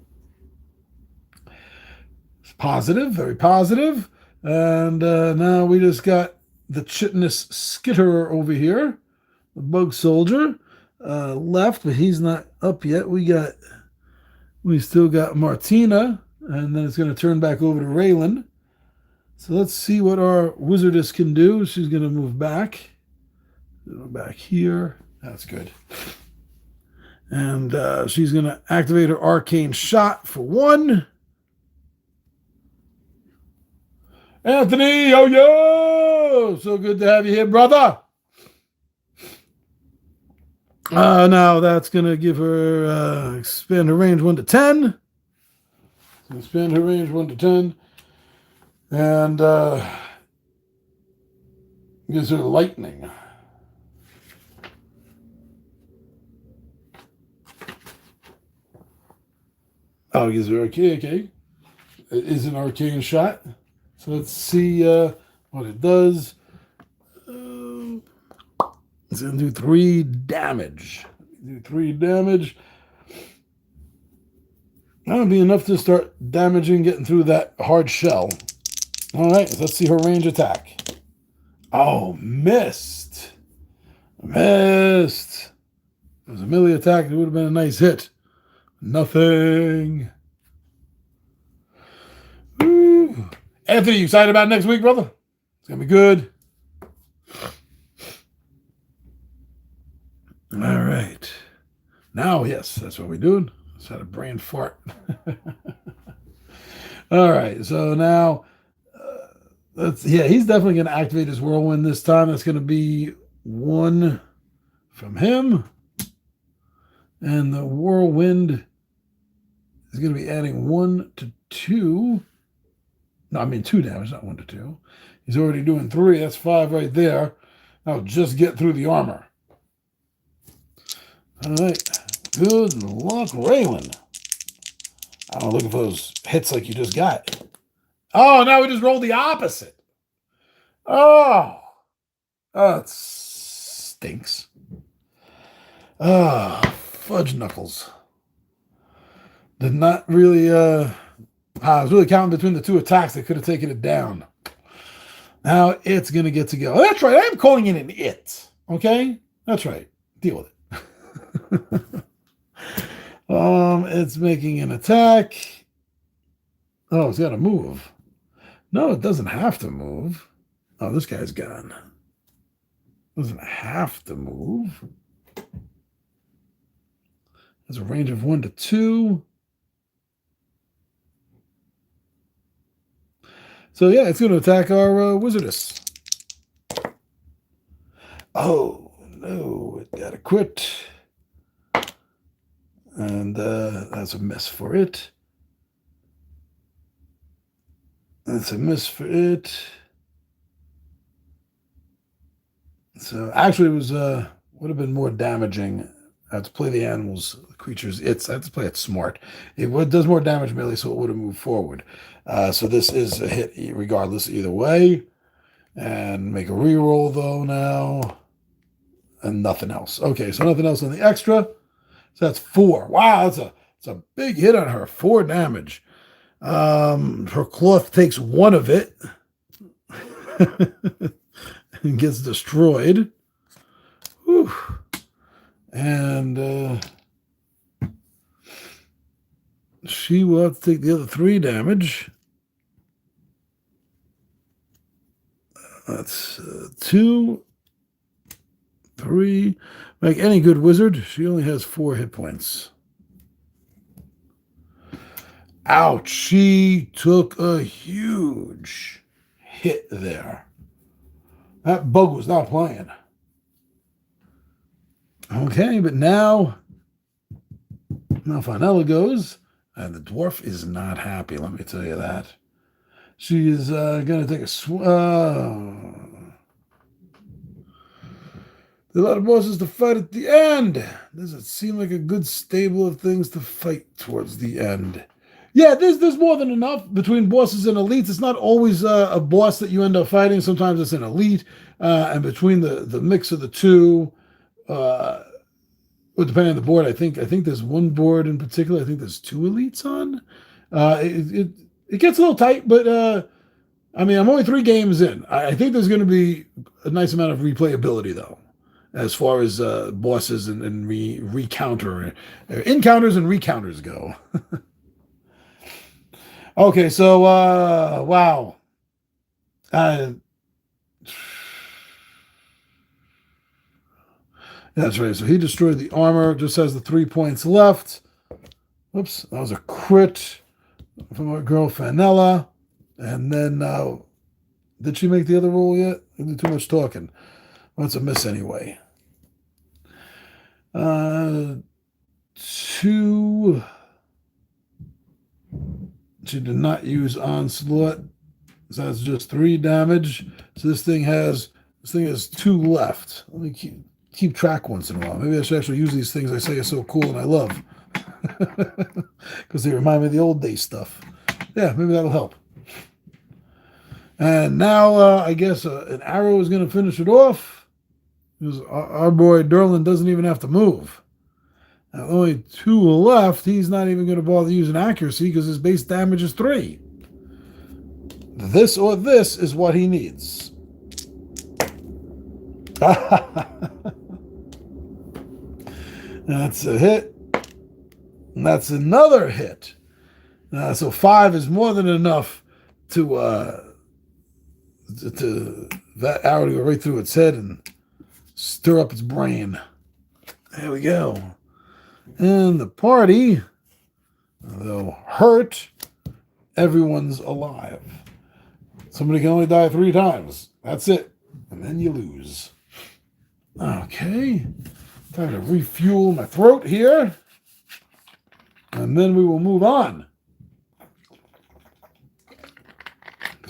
It's positive, very positive. And now we just got the chitinous skitterer over here, the bug soldier, left, but he's not up yet. We still got Martina, and then it's going to turn back over to Raylan. So let's see what our wizardess can do. She's going to move back. Back here. That's good. And she's going to activate her arcane shot for 1. Anthony, yo! So good to have you here, brother. Now that's going to give her, expand her range 1 to 10. So expand her range 1 to 10. And gives her lightning. Oh, gives her okay. It is an arcane shot. So let's see what it does. It's going to do 3 damage. That'll be enough to start damaging, getting through that hard shell. All right, let's see her range attack. Oh, missed. If it was a melee attack, it would have been a nice hit. Nothing. Ooh. Anthony, you excited about next week, brother? It's going to be good. All right. Now, yes, that's what we're doing. Just had a brain fart. All right. So now, he's definitely going to activate his whirlwind this time. That's going to be 1 from him. And the whirlwind is going to be adding 1 to 2. No, I mean 2 damage, not 1 to 2. He's already doing 3. That's 5 right there. I'll just get through the armor. All right. Good luck, Raylan. I don't look for those hits like you just got. Oh, now we just rolled the opposite. Oh, that stinks. Fudge knuckles. Did not really, I was really counting between the 2 attacks that could have taken it down. Now it's going to get to go. Oh, that's right. I'm calling it an it. Okay? That's right. Deal with it. It's making an attack. Oh, it's got to move. No, it doesn't have to move. Oh, this guy's gone. Doesn't have to move. Has a range of 1 to 2. So yeah, it's going to attack our wizardess. Oh no, it got a crit. And that's a miss for it. That's a miss for it. So actually, it was would have been more damaging. I have to play the animals, the creatures. I have to play it smart. It does more damage melee, so it would have moved forward. So this is a hit regardless either way. And make a reroll though now. And nothing else. Okay, so nothing else on the extra. So that's 4. Wow, that's a big hit on her. 4 damage. Her cloth takes 1 of it and gets destroyed. Whew. And she will have to take the other 3 damage. That's 2, 3. Like any good wizard, she only has 4 hit points. Ouch. She took a huge hit there. That bug was not playing. Okay, but now Finella goes, and the dwarf is not happy, let me tell you that. She is going to take a there are a lot of bosses to fight at the end. Does it seem like a good stable of things to fight towards the end? Yeah, there's more than enough between bosses and elites. It's not always a boss that you end up fighting. Sometimes it's an elite. And between the mix of the two, well, depending on the board, I think there's one board in particular. I think there's 2 elites on. It gets a little tight, but I mean, I'm only 3 games in. I think there's going to be a nice amount of replayability, though, as far as bosses and encounters and recounters go. Okay, so wow. That's right. So he destroyed the armor, just has the 3 points left. Whoops, that was a crit from our girl Fanella. And then, did she make the other roll yet? I didn't do too much talking. Well, that's a miss anyway. 2. She did not use onslaught. So that's just 3 damage. So this thing has 2 left. Let me keep track once in a while. Maybe I should actually use these things I say are so cool and I love. Because they remind me of the old day stuff. Yeah, maybe that'll help. And now I guess an arrow is going to finish it off. Because our boy Derlin doesn't even have to move. Now, only 2 left. He's not even going to bother using accuracy because his base damage is 3. This or this is what he needs. That's a hit. And that's another hit. So 5 is more than enough to that arrow to go right through its head and stir up its brain. There we go. And the party, though hurt, everyone's alive. Somebody can only die 3 times. That's it. And then you lose. Okay. Time to refuel my throat here. And then we will move on.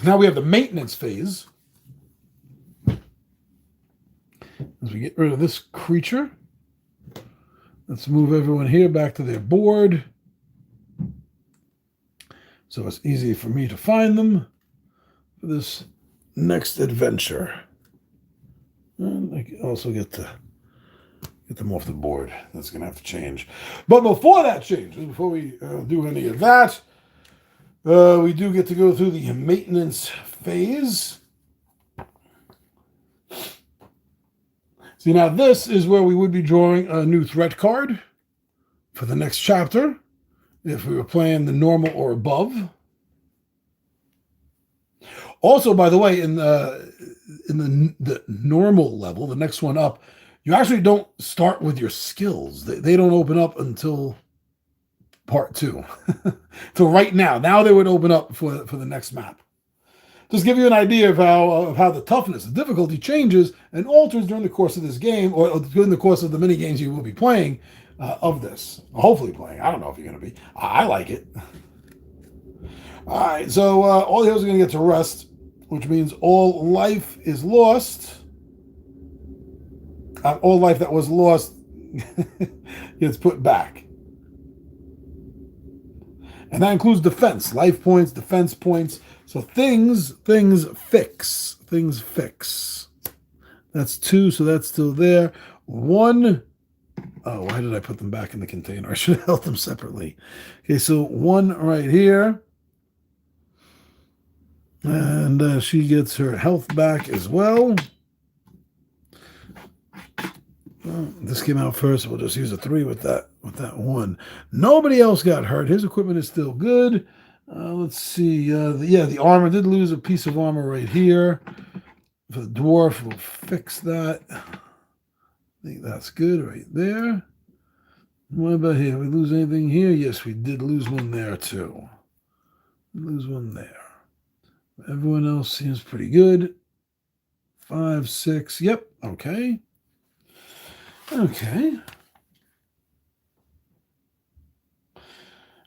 Now we have the maintenance phase. As we get rid of this creature, let's move everyone here back to their board. So it's easy for me to find them for this next adventure. And I can also get them off the board. That's going to have to change. But before that changes, before we do any of that, we do get to go through the maintenance phase. See, now this is where we would be drawing a new threat card for the next chapter, if we were playing the normal or above. Also, by the way, in the normal level, the next one up, you actually don't start with your skills. They don't open up until part 2. So right now they would open up for the next map. Just give you an idea of how the toughness, the difficulty changes and alters during the course of this game, or during the course of the mini games you will be playing of this. Hopefully playing. I don't know if you're going to be. I like it. All right, so all the heroes are going to get to rest, which means all life is lost. All life that was lost gets put back. And that includes defense, life points, defense points. So things fix. Things fix. That's 2, so that's still there. 1. Oh, why did I put them back in the container? I should have held them separately. Okay, so 1 right here. And she gets her health back as well. This came out first. We'll just use a 3 with that 1. Nobody else got hurt. His equipment is still good. Let's see. The armor did lose a piece of armor right here. For the dwarf, we'll fix that. I think that's good right there. What about here? We lose anything here? Yes, we did lose one there too. Lose one there. Everyone else seems pretty good. 5, 6. Yep. Okay. Okay.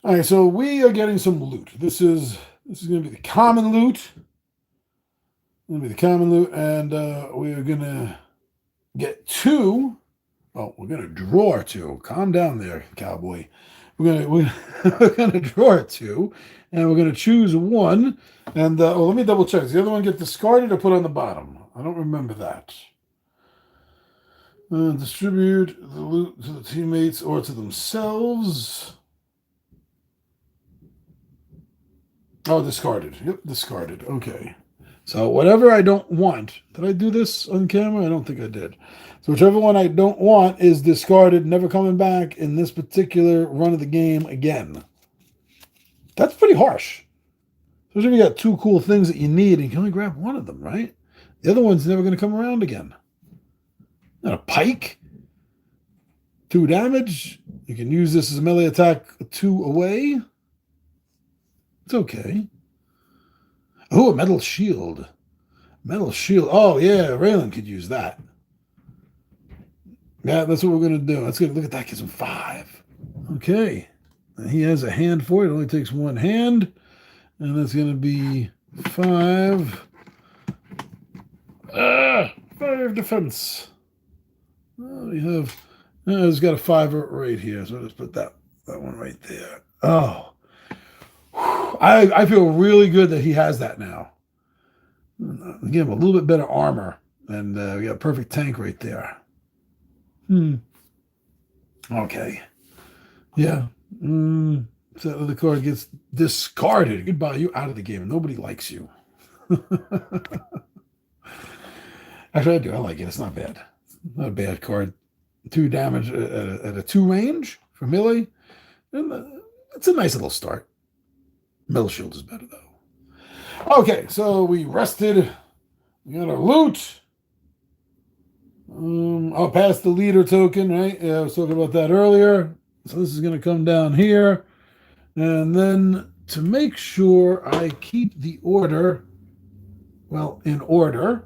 All right, so we are getting some loot. This is going to be the common loot. Going to be the common loot, and we are going to get 2. Oh, we're going to draw 2. Calm down there, cowboy. We're going to draw 2, and we're going to choose 1. And let me double check. Does the other one get discarded or put on the bottom? I don't remember that. Distribute the loot to the teammates or to themselves. Oh, discarded. Yep, discarded. Okay. So whatever I don't want. Did I do this on camera? I don't think I did. So whichever one I don't want is discarded, never coming back in this particular run of the game again. That's pretty harsh. Especially if you got 2 cool things that you need and you can only grab one of them, right? The other one's never going to come around again. And a pike. 2 damage. You can use this as a melee attack 2 away. It's okay. Oh, a metal shield. Metal shield. Oh, yeah. Raylan could use that. Yeah, that's what we're going to do. That's good. Look at that. Gives him 5. Okay. And he has a hand for it. It only takes 1 hand. And that's going to be 5. 5 defense. We have, it's got a 5 right here, so let's put that one right there. Oh, I feel really good that he has that now. Give him a little bit better armor, and we got a perfect tank right there. Okay. Yeah. So the card gets discarded. Goodbye. You're out of the game. Nobody likes you. Actually, I do. I like it. It's not bad. Not a bad card. 2 damage at a 2 range for melee. And it's a nice little start. Metal shield is better, though. Okay, so we rested. We got our loot. I'll pass the leader token, right? Yeah, I was talking about that earlier. So this is going to come down here. And then to make sure I keep the order, well, in order,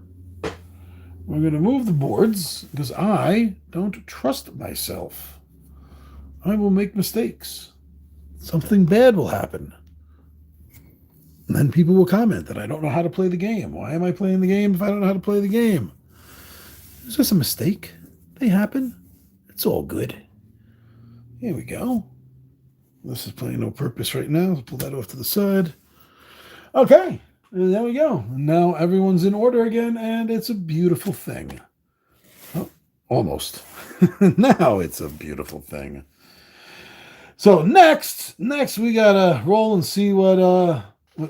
we're going to move the boards because I don't trust myself. I will make mistakes. Something bad will happen. And then people will comment that I don't know how to play the game. Why am I playing the game if I don't know how to play the game? It's just a mistake. They happen. It's all good. Here we go. This is playing no purpose right now. Let's pull that off to the side. Okay. And there we go. Now everyone's in order again, and it's a beautiful thing. Oh, almost. Now it's a beautiful thing. So next we gotta roll and see what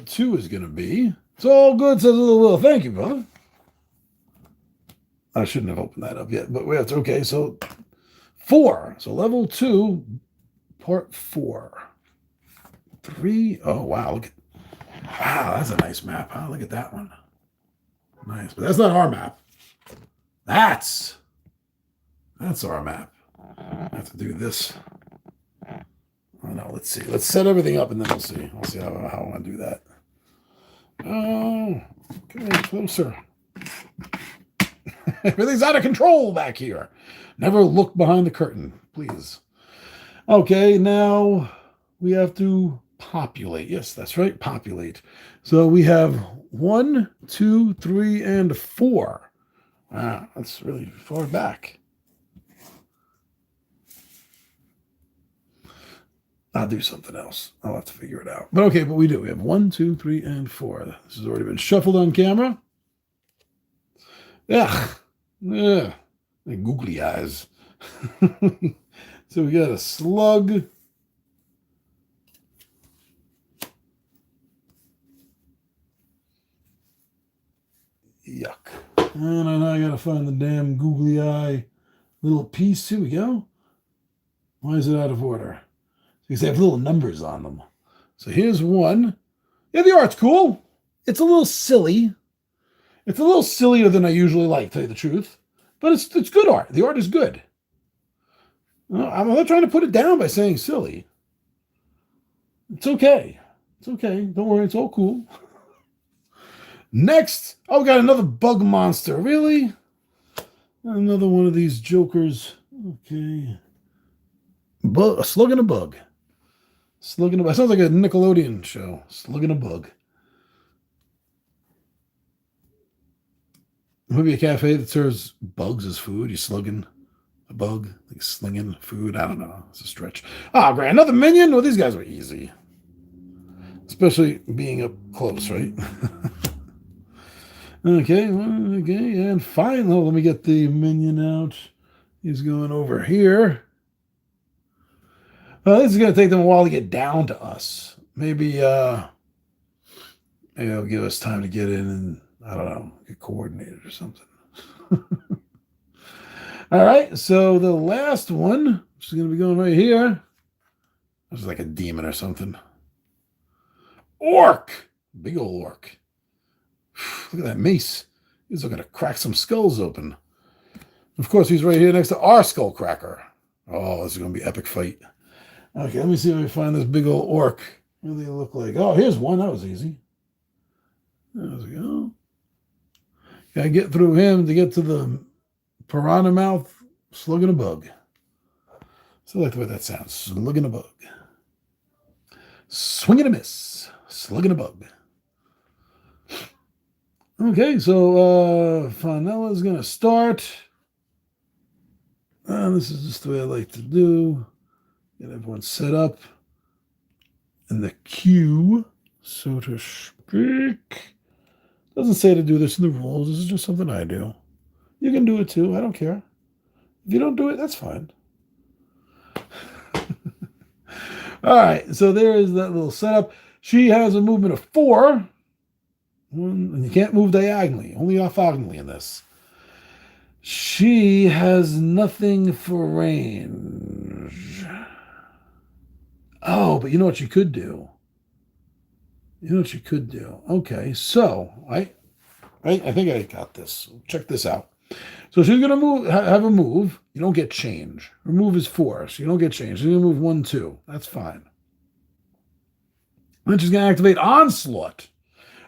2 is gonna be. It's all good, says Little Will. Thank you, brother. I shouldn't have opened that up yet, but it's okay. So 4. So level 2, part 4. 3. Oh wow, wow, that's a nice map, huh? Look at that one. Nice, but that's not our map. That's our map. I have to do this. Oh no, let's see. Let's set everything up and then we'll see. I'll see how I want to do that. Oh, come in closer. Everything's out of control back here. Never look behind the curtain, please. Okay, now we have to populate. Yes, that's right, populate. So we have 1, 2, 3, and 4. Wow, that's really far back. I'll do something else. I'll have to figure it out. But okay, but we do. We have 1, 2, 3, and 4. This has already been shuffled on camera. Yeah. Googly eyes. So we got a slug. Yuck. And I gotta find the damn googly eye little piece. Here we go. Why is it out of order? Because they have little numbers on them. So here's 1. Yeah, the art's cool. It's a little silly. It's a little sillier than I usually like, to tell you the truth. But it's good art. The art is good. I'm not trying to put it down by saying silly. It's okay. It's okay. Don't worry. It's all cool. Next. Oh, we got another bug monster. Really? Another one of these jokers. Okay. A slug and a bug. Slug and a bug. Sounds like a Nickelodeon show. Slug and a bug. Maybe a cafe that serves bugs as food. You're slugging a bug, like slinging food. I don't know. It's a stretch. Oh, great. Another minion? Well, these guys are easy. Especially being up close, right? Okay, and finally, let me get the minion out. He's going over here. This is going to take them a while to get down to us. Maybe it'll give us time to get in and, I don't know, get coordinated or something. All right, so the last one, which is going to be going right here. This is like a demon or something. Orc! Big old orc. Look at that mace. He's looking to crack some skulls open. Of course, he's right here next to our skull cracker. Oh, this is going to be an epic fight. Okay, let me see if I can find this big old orc. What do they look like? Oh, here's one. That was easy. There we go. Gotta get through him to get to the piranha mouth, slugging a bug. So I like the way that sounds. Slugging a bug. Swinging a miss. Slugging a bug. Okay, so Fanella's going to start. This is just the way I like to do. Get everyone set up in the queue, so to speak. Doesn't say to do this in the rules. This is just something I do. You can do it too. I don't care. If you don't do it, that's fine. All right, so there is that little setup. She has a movement of 4. And you can't move diagonally, only orthogonally in this. She has nothing for range. Oh, but you know what she could do? Okay, so I think I got this. Check this out. So she's gonna move, have a move. You don't get change. Her move is 4, so you don't get change. She's gonna move 1, 2. That's fine. Then she's gonna activate Onslaught.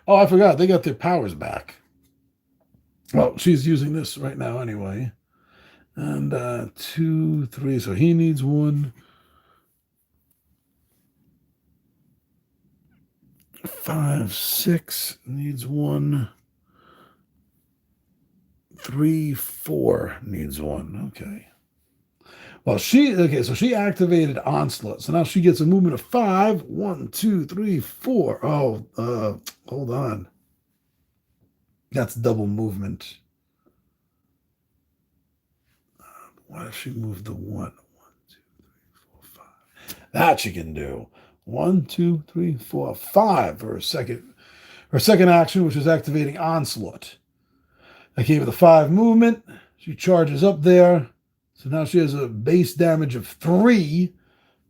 Oh, I forgot. They got their powers back. Well, she's using this right now anyway. And 2, 3. So he needs 1. 5, 6 needs 1. 3, 4 needs 1. Okay. Well, so she activated Onslaught. So now she gets a movement of 5. 1, 2, 3, 4. Oh, hold on. That's double movement. What if she moved the 1? 1, 2, 3, 4, 5. That she can do. 1, 2, 3, 4, 5 for her second action, which is activating Onslaught. I gave her the 5 movement. She charges up there. So now she has a base damage of 3.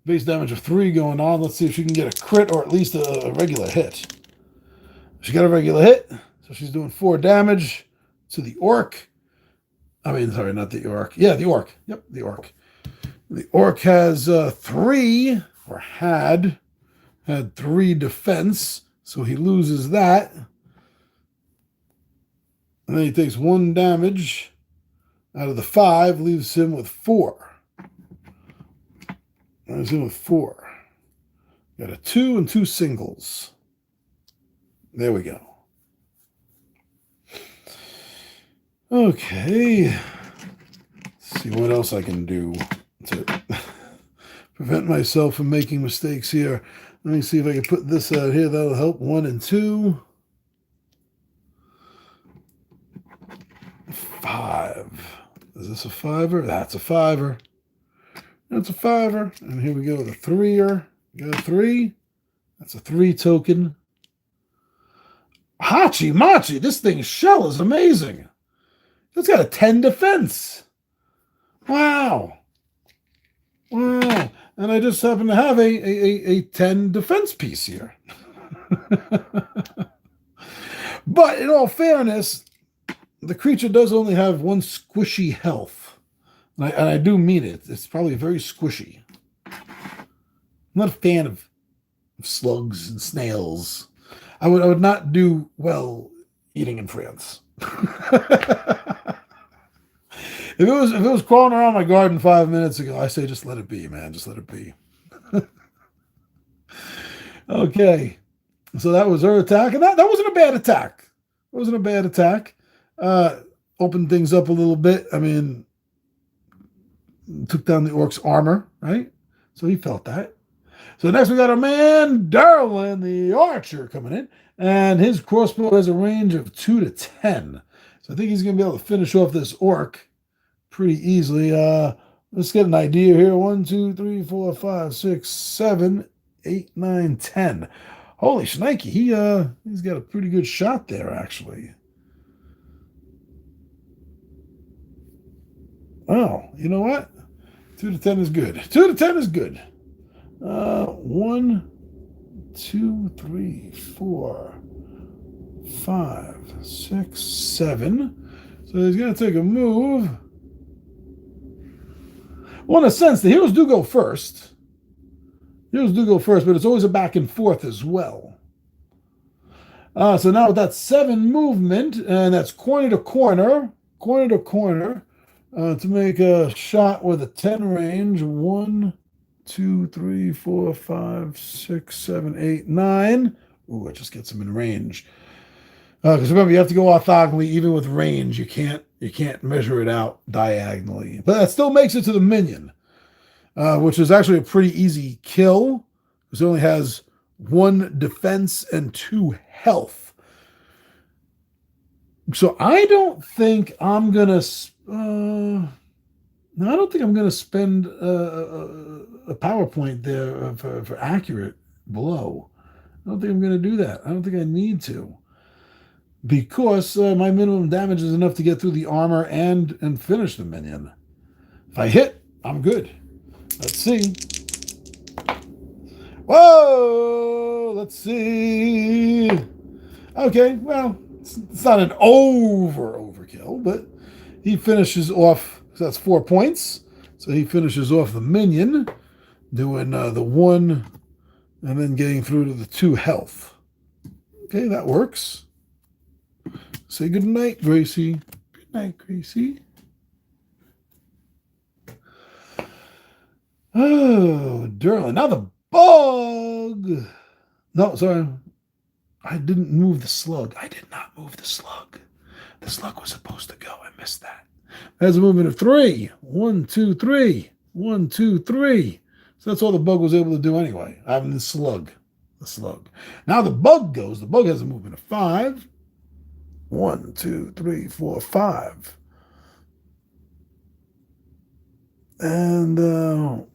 Base damage of 3 going on. Let's see if she can get a crit or at least a regular hit. She got a regular hit. So she's doing 4 damage to the orc. I mean, sorry, not the orc. Yeah, the orc. Yep, the orc. The orc has 3, or had 3 defense. So he loses that. And then he takes 1 damage out of the 5, leaves him with 4. Leaves him with 4. Got a 2 and 2 singles. There we go. Okay. Let's see what else I can do to prevent myself from making mistakes here. Let me see if I can put this out here. That'll help. 1 and 2. 5. Is this a 5er? That's a 5er. That's a 5er. And here we go with a 3er. Got a 3. That's a 3 token. Hachi Machi, this thing's shell is amazing. It's got a 10 defense. Wow. Wow. And I just happen to have a 10 defense piece here. But in all fairness, the creature does only have 1 squishy health. And I do mean it. It's probably very squishy. I'm not a fan of slugs and snails. I would not do well eating in France. If it was crawling around my garden 5 minutes ago, I say just let it be, man. Just let it be. Okay. So that was her attack. And that wasn't a bad attack. It wasn't a bad attack. Opened things up a little bit. I mean, took down the orc's armor, right? So he felt that. So next we got our man, Darlin, the archer, coming in. And his crossbow has a range of 2 to 10. So I think he's going to be able to finish off this orc pretty easily. Let's get an idea here. 1, 2, 3, 4, 5, 6, 7, 8, 9, 10. Holy shnikey, he's got a pretty good shot there, actually. Wow, you know what? 2 to 10 is good. 2 to 10 is good. 1, 2, 3, 4, 5, 6, 7. So he's going to take a move. Well, in a sense, the heroes do go first. Heroes do go first, but it's always a back and forth as well. So now with that 7 movement, and that's corner to corner, to make a shot with a 10 range. 1, 2, 3, 4, 5, 6, 7, 8, 9. Ooh, it just gets him in range. Because remember, you have to go orthogonally, even with range. You can't measure it out diagonally. But that still makes it to the minion, which is actually a pretty easy kill, because it only has 1 defense and 2 health. So I don't think I'm gonna. No, I don't think I'm gonna spend a PowerPoint there for accurate blow. I don't think I'm gonna do that. I don't think I need to. Because my minimum damage is enough to get through the armor and finish the minion. If I hit, I'm good. Let's see. Whoa! Let's see. Okay, well, it's not an overkill, but he finishes off. So that's 4 points. So he finishes off the minion, doing the 1, and then getting through to the 2 health. Okay, that works. Say good night, Gracie. Good night, Gracie. Oh, Durlin. Now the bug. No, sorry. I didn't move the slug. I did not move the slug. The slug was supposed to go. I missed that. That's a movement of 3. 1, 2, 3. 1, 2, 3. So that's all the bug was able to do anyway. Having the slug. The slug. Now the bug goes. The bug has a movement of 5. 1, 2, 3, 4, 5. And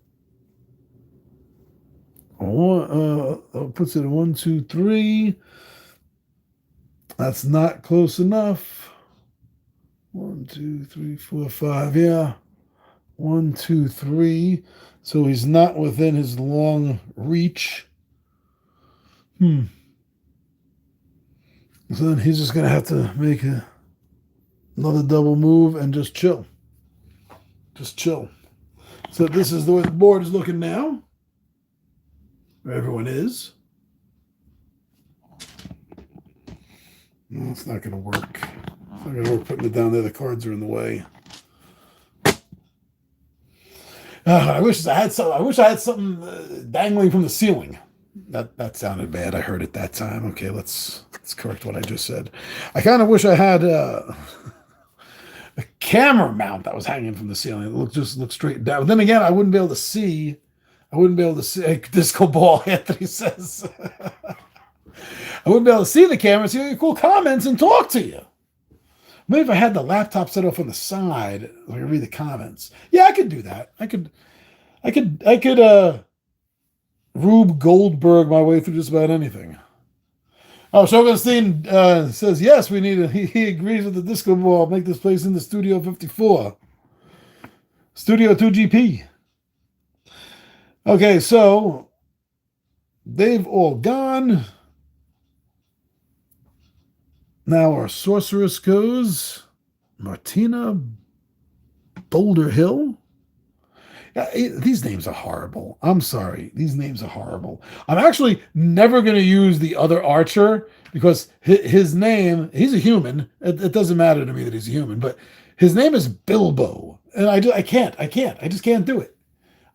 puts it at 1, 2, 3. That's not close enough. 1, 2, 3, 4, 5. Yeah. 1, 2, 3. So he's not within his long reach. So then he's just going to have to make another double move and just chill. Just chill. So this is the way the board is looking now. Where everyone is. No, it's not going to work. It's not going to work putting it down there. The cards are in the way. I wish I had something dangling from the ceiling. That sounded bad. I heard it that time. Okay, let's correct what I just said. I kind of wish I had a camera mount that was hanging from the ceiling. It looked straight down. But then again, I wouldn't be able to see. Disco ball. Anthony says. I wouldn't be able to see the camera, see your cool comments, and talk to you. Maybe if I had the laptop set off on the side, I could read the comments. Yeah, I could do that. I could Rube Goldberg my way through just about anything. Oh, Shogunstein says, yes, we need he agrees with the disco ball. Make this place into Studio 54. Studio 2GP. Okay, so they've all gone. Now our sorceress goes. Martina Boulder Hill. These names are horrible. I'm sorry. These names are horrible. I'm actually never going to use the other archer because his name, he's a human. It doesn't matter to me that he's a human, but his name is Bilbo. And I just can't. I just can't do it.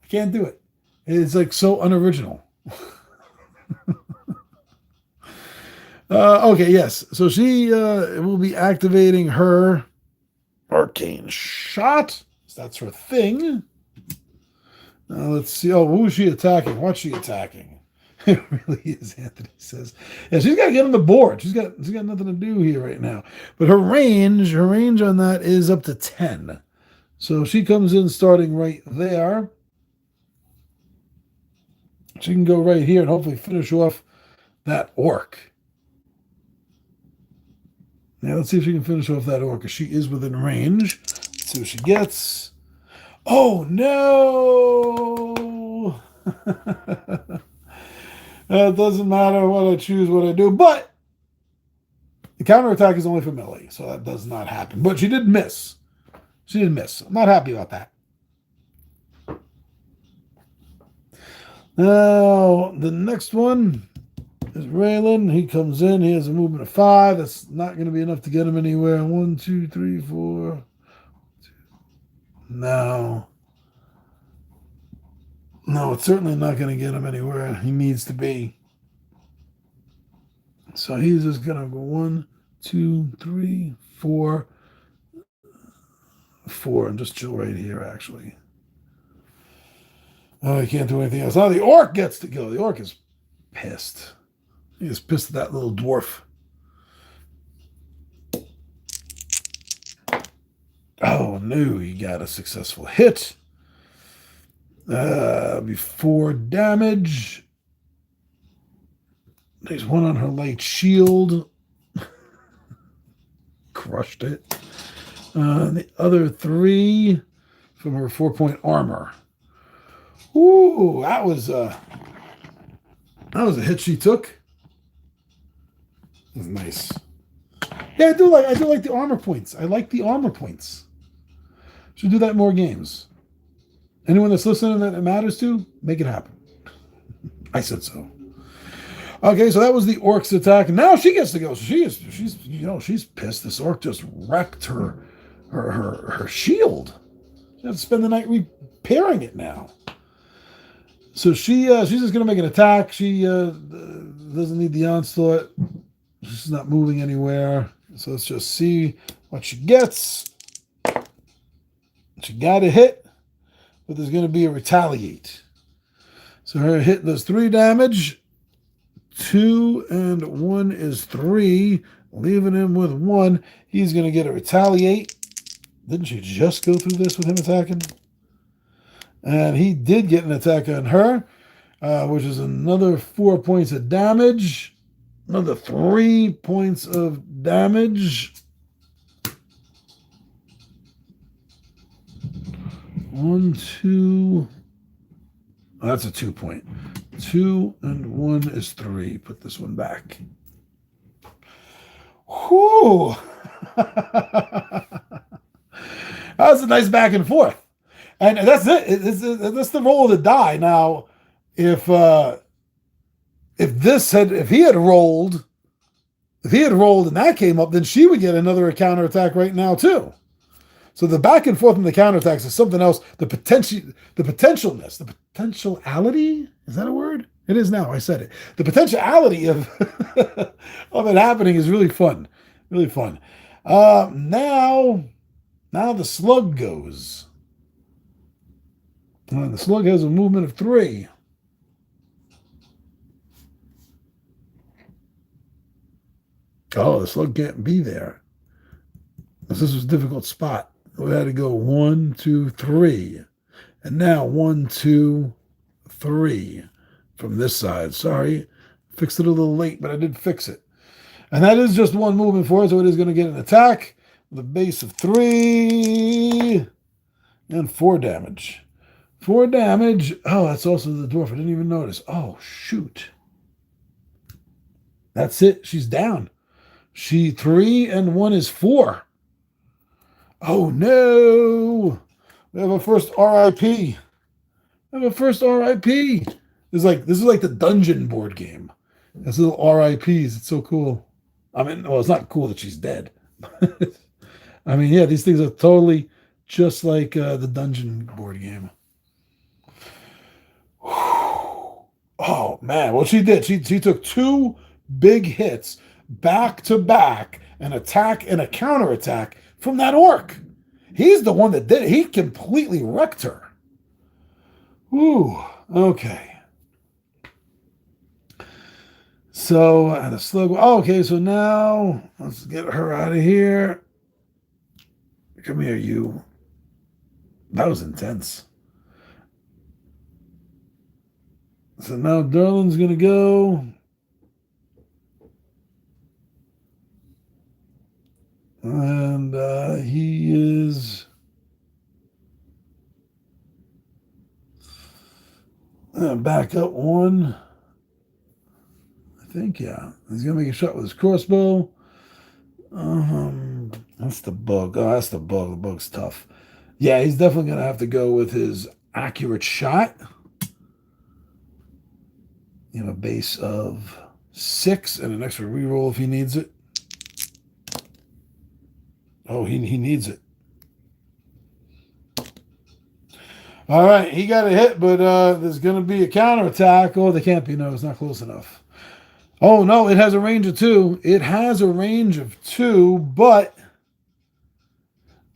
I can't do it. It's like so unoriginal. Okay, yes. So she will be activating her arcane shot. So that's her thing. Let's see. Oh, who is she attacking? What's she attacking? It really is, Anthony says. Yeah, she's got to get on the board. She's got nothing to do here right now. But her range on that is up to 10. So she comes in starting right there. She can go right here and hopefully finish off that orc. Now let's see if she can finish off that orc, because she is within range. Let's see what she gets. Oh, no! It doesn't matter what I choose, what I do. But the counterattack is only for melee, so that does not happen. But she did miss. She did miss. I'm not happy about that. Now, the next one is Raylan. He comes in. He has a movement of 5. That's not going to be enough to get him anywhere. 1, 2, 3, 4. No, it's certainly not going to get him anywhere he needs to be. So he's just going to go 1, 2, 3, 4, 4, and just chill right here, actually. Oh, he can't do anything else. Now the orc gets to go. The orc is pissed. He is pissed at that little dwarf. Oh, no, he got a successful hit. Before damage. There's one on her light shield. Crushed it. The other 3 from her 4-point armor. Ooh, that was a hit she took. That was nice. Yeah, I do like the armor points. I like the armor points. Should do that in more games. Anyone that's listening that it matters to, make it happen. I said so. Okay, so that was the orc's attack. Now she gets to go. So she's pissed. This orc just wrecked her shield. She has to spend the night repairing it now. So she's just gonna make an attack. She doesn't need the onslaught. She's not moving anywhere. So let's just see what she gets. She got a hit, but there's gonna be a retaliate. So her hit does 3 damage. 2 and 1 is 3, leaving him with 1. He's going to get a retaliate. Didn't she just go through this with him attacking? And he did get an attack on her, which is another 4 points of damage. Another 3 points of damage. 1, 2. Oh, that's a 2 point. 2 and 1 is 3. Put this one back. Whew. That was a nice back and forth. And that's it. That's the roll of the die. Now, if he had rolled and that came up, then she would get another counterattack right now too. So the back and forth and the counterattacks is something else. The potentiality, is that a word? It is now. I said it. The potentiality of of it happening is really fun. Really fun. Now the slug goes. The slug has a movement of 3. Oh, the slug can't be there. This was a difficult spot. We had to go 1, 2, 3. And now 1, 2, 3 from this side. Sorry. Fixed it a little late, but I did fix it. And that is just 1 movement for it, so it is going to get an attack with a base of 3 and 4 damage. 4 damage. Oh, that's also the dwarf. I didn't even notice. Oh, shoot. That's it. She's down. 3 and 1 is 4. Oh no! We have a first RIP. We have a first RIP. This is like the dungeon board game. There's little RIPs. It's so cool. I mean, well, it's not cool that she's dead. I mean, yeah, these things are totally just like the dungeon board game. Oh man! Well, she did. She took 2 big hits back to back, an attack and a counterattack from that orc. He's the one that did it. He completely wrecked her. Ooh, okay. So, the slug. Oh, okay, so now let's get her out of here. Come here, you. That was intense. So now Darlin's going to go. And he is back up 1. I think, yeah. He's going to make a shot with his crossbow. That's the bug. Oh, that's the bug. The bug's tough. Yeah, he's definitely going to have to go with his accurate shot. You have a base of 6 and an extra reroll if he needs it. Oh, he needs it. All right, he got a hit, but there's going to be a counterattack. Oh, there can't be. No, it's not close enough. Oh, no, it has a range of 2. It has a range of 2, but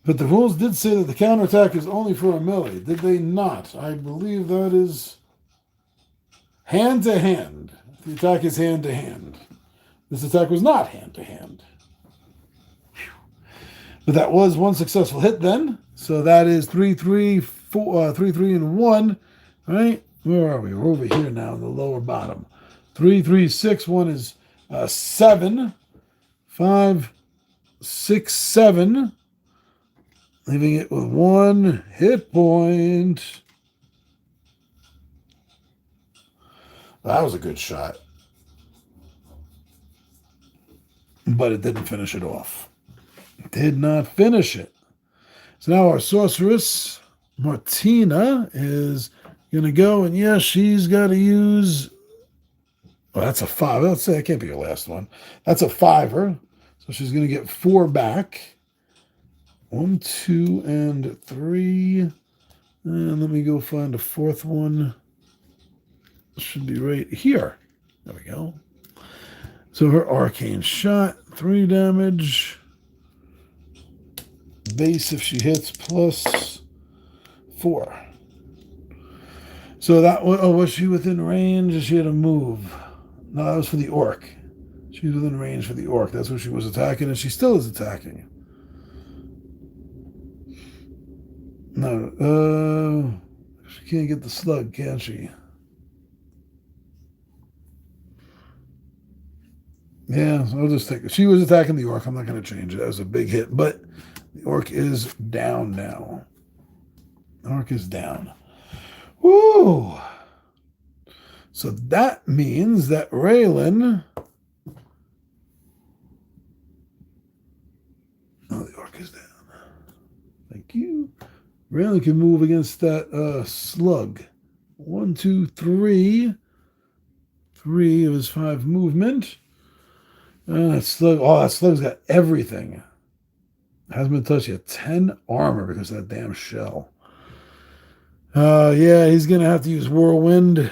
the rules did say that the counterattack is only for a melee. Did they not? I believe that is hand to hand. The attack is hand to hand. This attack was not hand to hand. But that was 1 successful hit then. So that is 3, 3, 4, 3, 3, and 1. All right? Where are we? We're over here now in the lower bottom. 3, 3, 6. 1 is 7. 5, 6, 7. Leaving it with 1 hit point. That was a good shot. But it didn't finish it off. Did not finish it. So now our sorceress, Martina, is going to go, and yes, she's got to use. Well, that's a 5. Let's say that can't be your last one. That's a 5er. So she's going to get 4 back. 1, 2, and 3. And let me go find a 4th one. Should be right here. There we go. So her arcane shot, 3 damage. Base if she hits plus 4. So that was she within range? Or she had to move? No, that was for the orc. She was within range for the orc. That's what she was attacking, and she still is attacking. No, she can't get the slug, can she? Yeah, so I'll just take it. She was attacking the orc. I'm not going to change it. That was a big hit, but the orc is down now. The orc is down. Woo! So that means that Raylan. Oh, the orc is down. Thank you. Raylan can move against that slug. 1, 2, 3. 3 of his 5 movement. That slug. Oh, that slug's got everything. Hasn't been touched yet. 10 armor because of that damn shell. Yeah, he's going to have to use Whirlwind.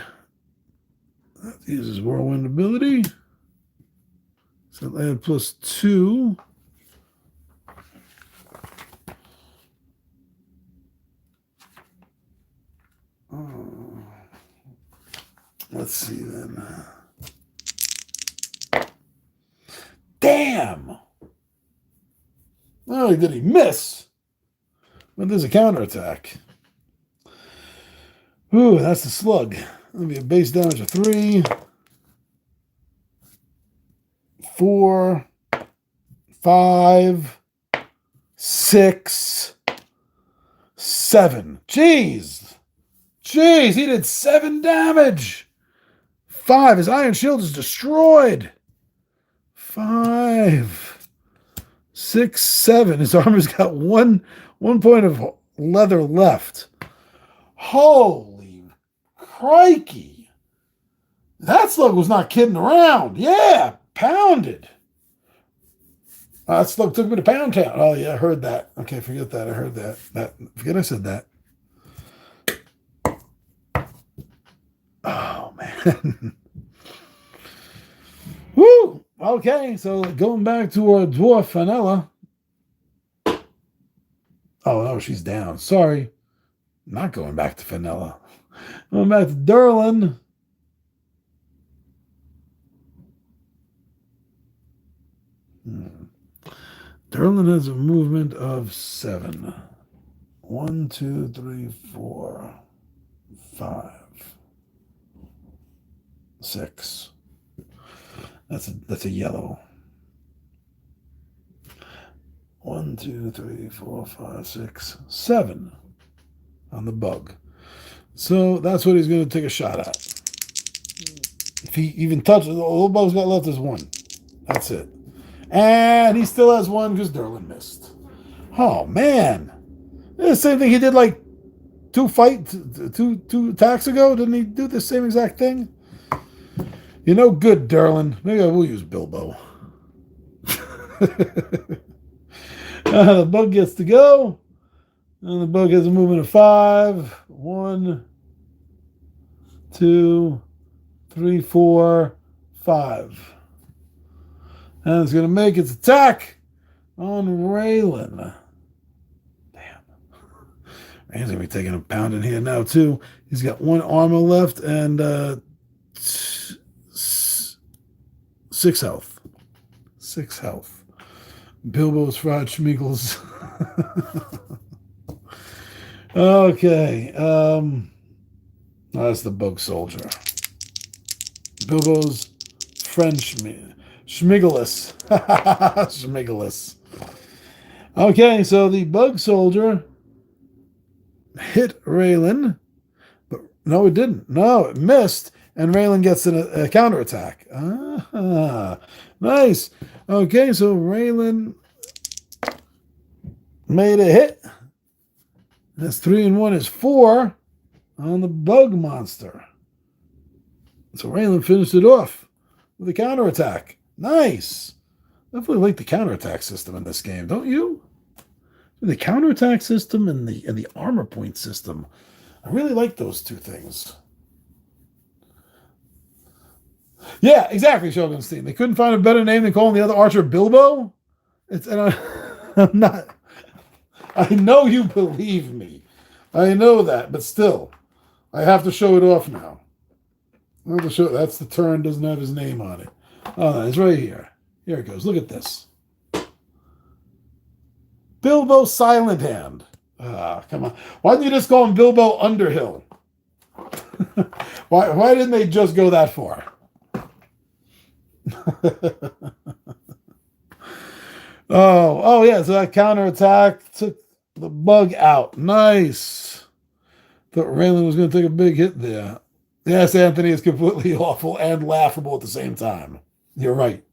He uses Whirlwind ability. So add plus 2. Let's see then. Damn! Not only did he miss, but there's a counterattack. Ooh, that's the slug. That'll be a base damage of 3, 4, 5, 6, 7. Jeez! Jeez, he did 7 damage! 5. His iron shield is destroyed. 5, 6, 7. His armor's got one point of leather left. Holy crikey. That slug was not kidding around. Yeah, pounded. That slug took me to Pound Town. Oh, yeah, I heard that. Okay, forget that. I heard that. Forget I said that. Oh, man. Woo! Okay, so going back to our dwarf, Fenella. Oh, no, she's down. Sorry. Not going back to Fenella. Going back to Derlin. Derlin has a movement of 7. 1, 2, 3, 4, 5, 6. That's a yellow. 1, 2, 3, 4, 5, 6, 7 on the bug. So that's what he's going to take a shot at. If he even touches, all the bug's got left is 1. That's it. And he still has 1 because Derlin missed. Oh, man. The same thing he did like 2 attacks ago. Didn't he do the same exact thing? You know, good, Derlin. Maybe I will use Bilbo. The bug gets to go. And the bug has a movement of 5. 1, 2, 3, 4, 5. And it's going to make its attack on Raylan. Damn. Raylan's going to be taking a pound in here now, too. He's got 1 armor left and 6 health. 6 health. Bilbo's fried schmeagles. Okay. That's the bug soldier. Bilbo's friend Schmigulus. Schmigulus. Okay, so the bug soldier hit Raylan, but no, it didn't. No, it missed, and Raylan gets a counterattack. Nice. Okay, so Raylan made a hit, That's 3 and 1 is 4 on the bug monster. So Raylan finished it off with a counterattack. Nice. Definitely like the counterattack system in this game, don't you? The counterattack system and the armor point system. I really like those two things. Yeah, exactly, Shogunstein. They couldn't find a better name than calling the other archer Bilbo. I'm not. I know you believe me. I know that, but still, I have to show it off now. I have to show. That's the turn. Doesn't have his name on it. Oh, it's right here. Here it goes. Look at this. Bilbo Silent Hand. Come on. Why didn't you just call him Bilbo Underhill? Why didn't they just go that far? Oh yeah, so that counterattack took the bug out. Nice. Thought Raylan was going to take a big hit there. Yes, Anthony is completely awful and laughable at the same time. You're right.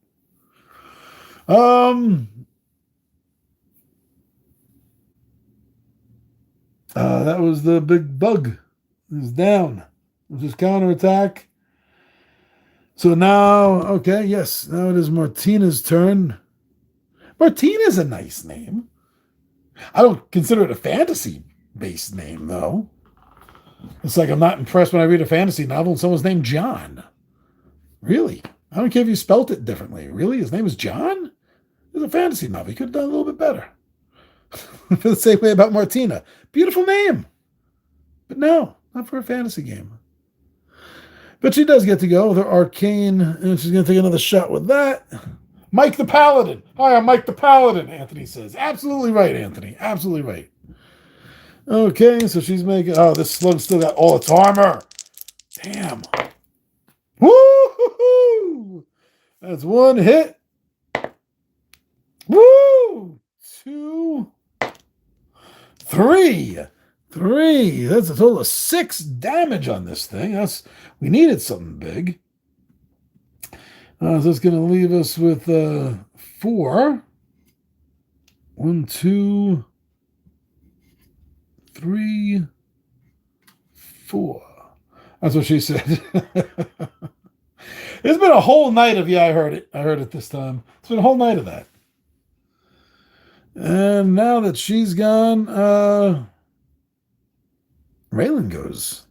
That was the big bug. He's down. It was his counterattack. So now, okay, yes, now it is Martina's turn. Martina's a nice name. I don't consider it a fantasy-based name, though. It's like I'm not impressed when I read a fantasy novel and someone's named John. Really? I don't care if you spelt it differently. Really? His name is John? It's a fantasy novel. He could have done a little bit better. For the same way about Martina. Beautiful name. But no, not for a fantasy game. But she does get to go with her arcane, and she's going to take another shot with that. Mike the Paladin. Hi, I'm Mike the Paladin, Anthony says. Absolutely right, Anthony. Absolutely right. Okay, so she's making... Oh, this slug still got all its armor. Damn. Woo-hoo-hoo! That's one hit. Woo! 2, 3. 3. That's a total of 6 damage on this thing. We needed something big. So it's going to leave us with 4. 1, 2, 3, 4. That's what she said. It's been a whole night of I heard it. I heard it this time. It's been a whole night of that. And now that she's gone, Raylan goes.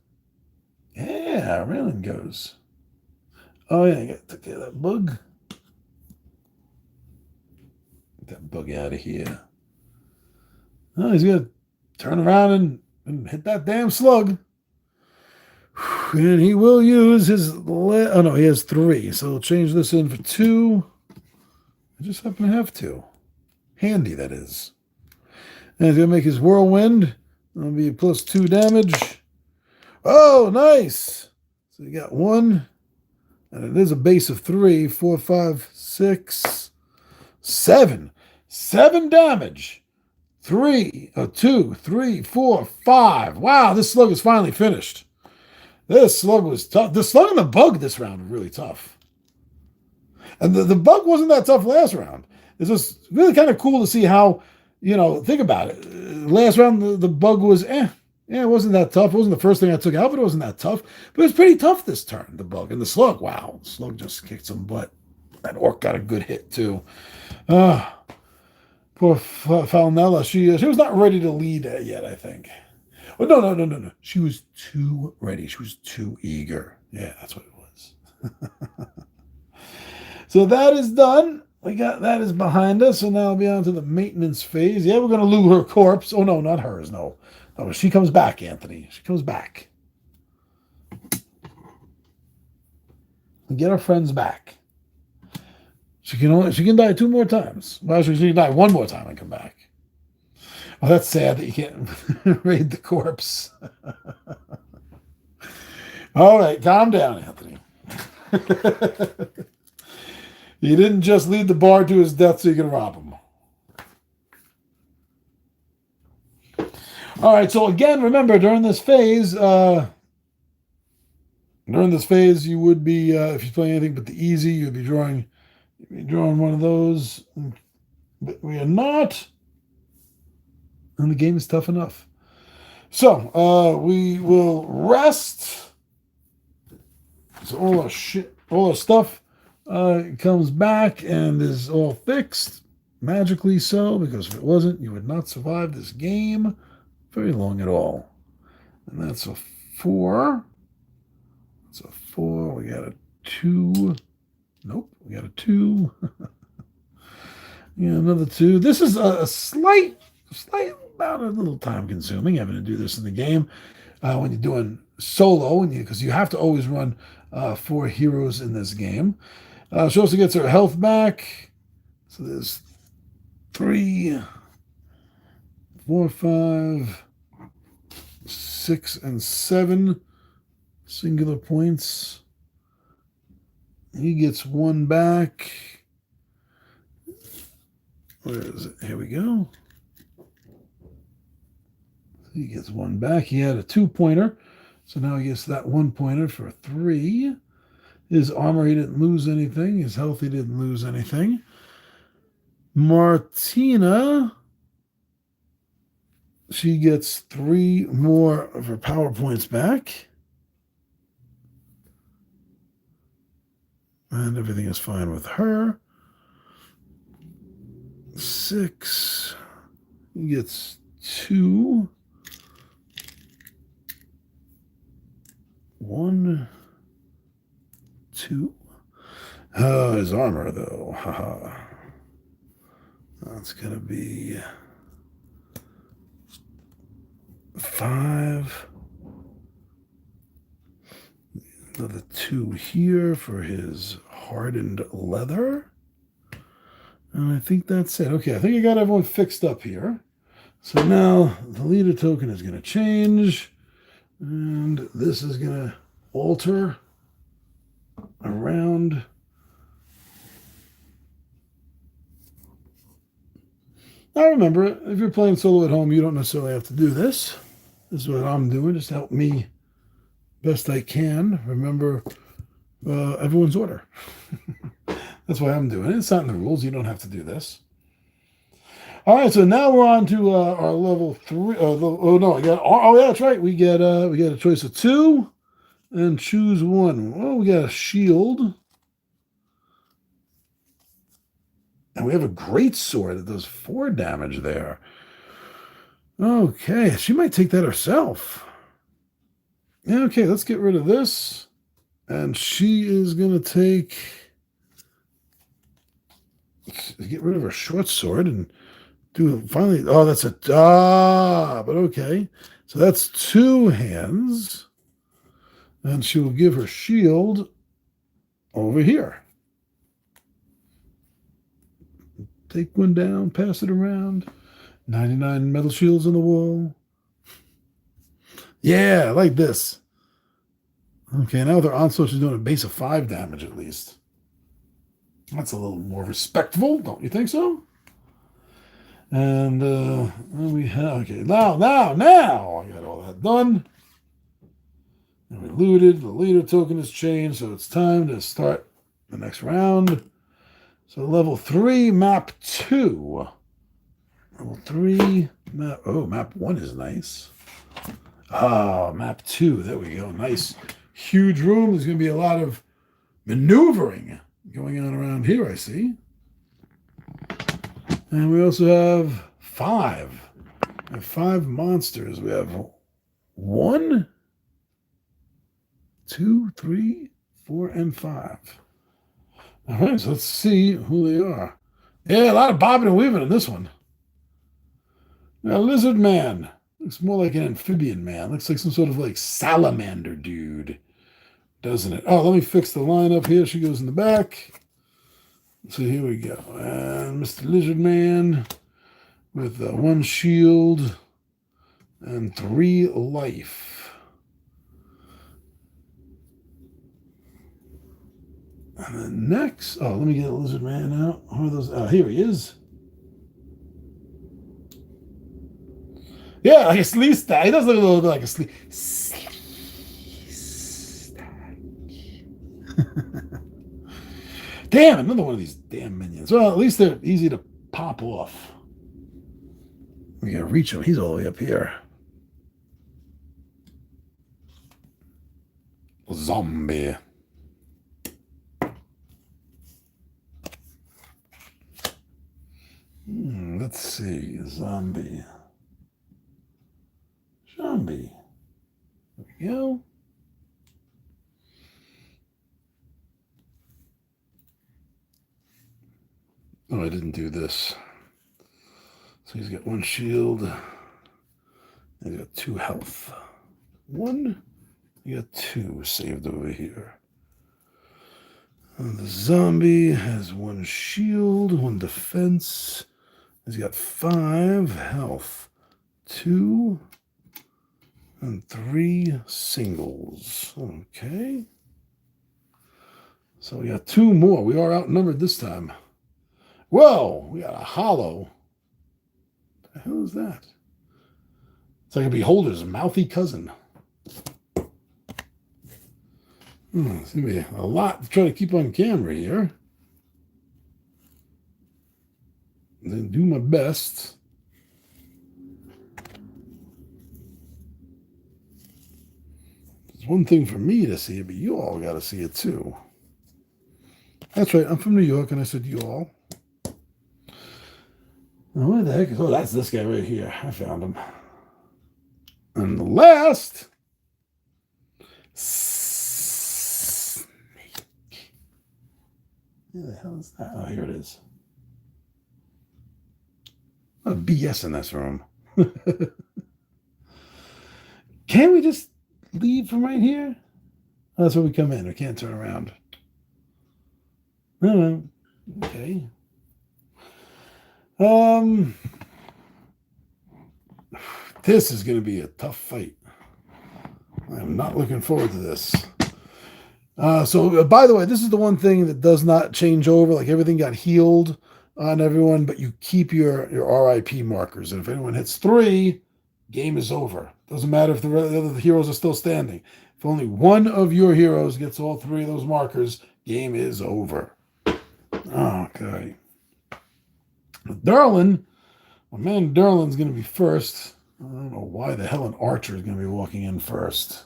Yeah, Raylan goes. Oh, yeah, I got to get that bug. Get that bug out of here. Oh, he's going to turn around and hit that damn slug. And he will use his... Oh, no, he has 3. So we'll change this in for 2. I just happen to have 2. Handy, that is. And he's going to make his whirlwind. That'll be plus 2 damage. Oh, nice. So you got 1. And it is a base of 3. 4, 5, 6, 7. 7 damage. 2, 3, 4, 5. Wow, this slug is finally finished. This slug was tough. The slug and the bug this round were really tough. And the bug wasn't that tough last round. It's just really kind of cool to see how, think about it. Last round, the bug was, it wasn't that tough. It wasn't the first thing I took out, but it wasn't that tough. But it was pretty tough this turn, the bug. And the slug, wow, the slug just kicked some butt. That orc got a good hit, too. Poor Falnella. She was not ready to lead yet, I think. Oh, no. She was too ready. She was too eager. Yeah, that's what it was. So that is done. We got that is behind us, and now I'll be on to the maintenance phase. Yeah, we're going to loot her corpse. Oh, no, not hers. No, she comes back, Anthony. She comes back. And get our friends back. She can die 2 more times. Well, actually, she can die 1 more time and come back. Well, that's sad that you can't raid the corpse. All right, calm down, Anthony. You didn't just lead the bard to his death so you can rob him. All right, so again, remember, during this phase, you would be, if you're playing anything but the easy, you'd be drawing one of those. But we are not. And the game is tough enough. So we will rest. So all our stuff comes back and is all fixed, magically so, because if it wasn't, you would not survive this game very long at all. And that's a 4. That's a 4. We got a 2. Nope, we got a 2. Yeah, another 2. This is a slight, about a little time consuming having to do this in the game when you're doing solo, because you have to always run 4 heroes in this game. She also gets her health back. So there's 3, 4, 5, 6, and 7 singular points. He gets 1 back. Where is it? Here we go. He gets 1 back. He had a 2-pointer. So now he gets that 1-pointer for 3. His armor, he didn't lose anything. His health, he didn't lose anything. Martina, she gets 3 more of her power points back. And everything is fine with her. 6. He gets 2. 1, 2. Oh, his armor, though. Haha. That's going to be 5. Another 2 here for his hardened leather. And I think that's it. Okay, I think I got everyone fixed up here. So now the leader token is going to change. And this is going to alter around. Now remember, if you're playing solo at home, you don't necessarily have to do this. This is what I'm doing, just to help me best I can remember everyone's order. That's why I'm doing it. It's not in the rules. You don't have to do this. All right, so now we're on to our level 3. Yeah, that's right. We get a choice of 2 and choose 1. Well, we got a shield. And we have a great sword that does 4 damage there. Okay, she might take that herself. Yeah, okay, let's get rid of this. And she is going to get rid of her short sword and finally, that's but okay. So that's 2 hands. And she will give her shield over here. Take 1 down, pass it around. 99 metal shields on the wall. Yeah, I like this. Okay, now with her onslaught, she's doing a base of 5 damage at least. That's a little more respectful, don't you think so? And we have, okay, now, I got all that done. And we looted, the leader token has changed, so it's time to start the next round. So level 3, map 2. Level 3, map 1 is nice. Map 2, there we go, nice. Huge room, there's going to be a lot of maneuvering going on around here, I see. And we also have 5. We have 5 monsters. We have 1, 2, 3, 4, and 5. All right, so let's see who they are. Yeah, a lot of bobbing and weaving in this one. Now, lizard man. Looks more like an amphibian man. Looks like some sort of like salamander dude, doesn't it? Oh, let me fix the line up here. She goes in the back. So here we go. And Mr. Lizard Man with 1 shield and 3 life. And then next, let me get the Lizard Man out. Who are those? Here he is. Yeah, like a sleeve stack. He does look a little bit like a sleeve stack. Damn, another one of these damn minions. Well, at least they're easy to pop off. We gotta reach him. He's all the way up here. zombie. Let's see. Zombie. Zombie. There we go. Oh, I didn't do this. So he's got 1 shield. He's got 2 health. 1. You got 2 saved over here. And the zombie has 1 shield, 1 defense. He's got 5 health. 2 and 3 singles. Okay. So we got 2 more. We are outnumbered this time. Whoa, we got a hollow. What the hell is that? It's like a beholder's mouthy cousin. It's going to be a lot to try to keep on camera here. Then do my best. It's one thing for me to see it, but you all got to see it too. That's right, I'm from New York, and I said you all. Now, where the heck is... Oh, that's this guy right here. I found him. And the last... Snake. Where the hell is that? Oh, here it is. A lot of BS in this room. Can't we just leave from right here? Oh, that's where we come in. We can't turn around. No. Okay. This is going to be a tough fight. I'm not looking forward to this. So, by the way, this is the one thing that does not change over. Like, everything got healed on everyone, but you keep your RIP markers. And if anyone hits 3, game is over. Doesn't matter if the other heroes are still standing. If only one of your heroes gets all 3 of those markers, game is over. Okay. Derlin, my man Derlin's going to be first. I don't know why the hell an archer is going to be walking in first.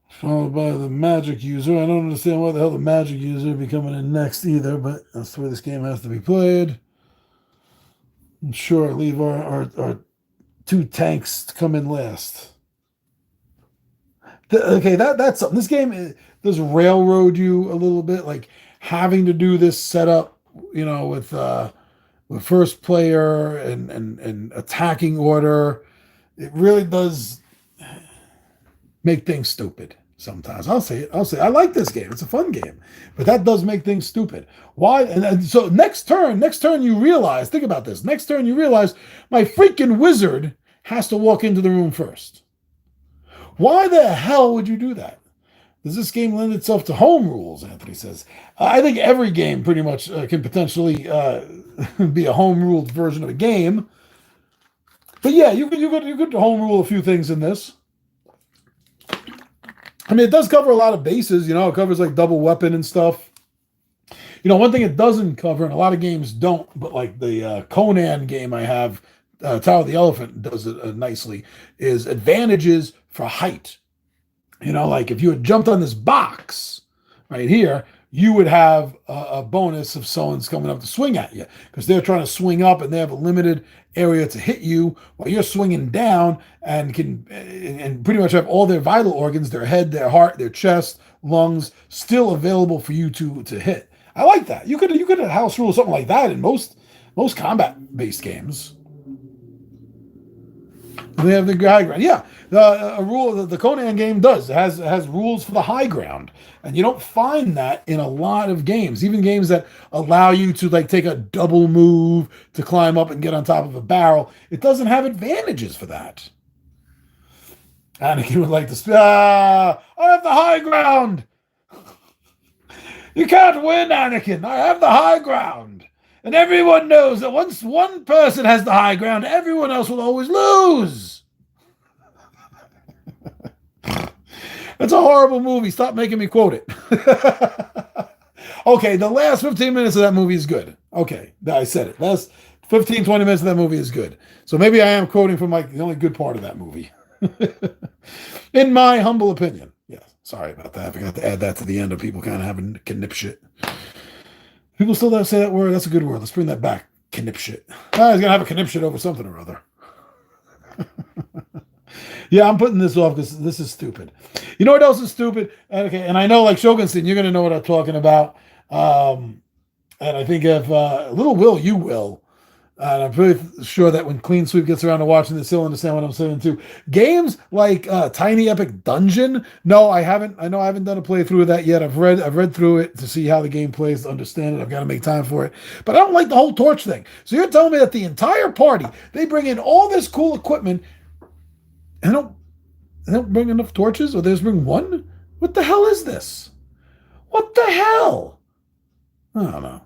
Followed by the magic user. I don't understand why the hell the magic user would be coming in next either, but that's the way this game has to be played. I'm sure leave our 2 tanks to come in last. Okay, that's something. This game does railroad you a little bit, like having to do this setup, with first player and attacking order. It really does make things stupid sometimes. I'll say it. I like this game. It's a fun game, but that does make things stupid. Why? And so next turn you realize, think about this. Next turn you realize my freaking wizard has to walk into the room first. Why the hell would you do that? Does this game lend itself to home rules, Anthony says. I think every game pretty much can potentially be a home ruled version of a game. But yeah, you could home rule a few things in this. I mean, it does cover a lot of bases. It covers like double weapon and stuff. One thing it doesn't cover, and a lot of games don't, but like the Conan game I have, Tower of the Elephant does it nicely, is advantages for height. Like if you had jumped on this box right here, you would have a bonus if someone's coming up to swing at you, because they're trying to swing up and they have a limited area to hit you while you're swinging down and can pretty much have all their vital organs, their head, their heart, their chest, lungs, still available for you to hit. I like that. You could house rule something like that in most combat-based games. They have the high ground. Yeah, a rule the Conan game does. It has rules for the high ground, and you don't find that in a lot of games. Even games that allow you to like take a double move to climb up and get on top of a barrel, it doesn't have advantages for that. Anakin would like to I have the high ground. You can't win, Anakin. I have the high ground. And everyone knows that once one person has the high ground, everyone else will always lose. That's a horrible movie. Stop making me quote it. Okay, the last 15 minutes of that movie is good. Okay, I said it. Last 15, 20 minutes of that movie is good. So maybe I am quoting from like the only good part of that movie. In my humble opinion. Yes. Sorry about that. I forgot to add that to the end of people kind of having knip shit. People still don't say that word. That's a good word. Let's bring that back. Knip shit. He's going to have a knip shit over something or other. Yeah, I'm putting this off because this is stupid. You know what else is stupid? Okay, and I know, like Shogunstein, you're going to know what I'm talking about. And I think if Little Will, you will. And I'm pretty sure that when Clean Sweep gets around to watching this, he'll understand what I'm saying too. Games like Tiny Epic Dungeon. No, I haven't. I know I haven't done a playthrough of that yet. I've read through it to see how the game plays, to understand it. I've got to make time for it. But I don't like the whole torch thing. So you're telling me that the entire party, they bring in all this cool equipment and they don't bring enough torches, or they just bring one? What the hell is this? What the hell? I don't know.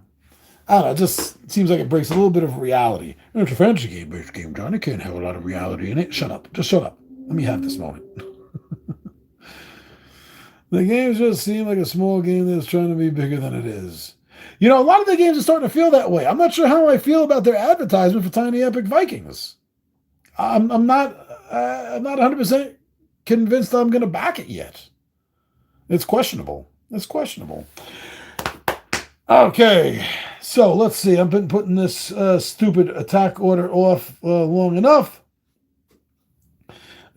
It just seems like it breaks a little bit of reality. It's a fantasy game-based game, John. It can't have a lot of reality in it. Shut up. Just shut up. Let me have this moment. The games just seem like a small game that's trying to be bigger than it is. You know, a lot of the games are starting to feel that way. I'm not sure how I feel about their advertisement for Tiny Epic Vikings. I'm not 100% convinced I'm going to back it yet. It's questionable. Okay, so let's see. I've been putting this stupid attack order off long enough.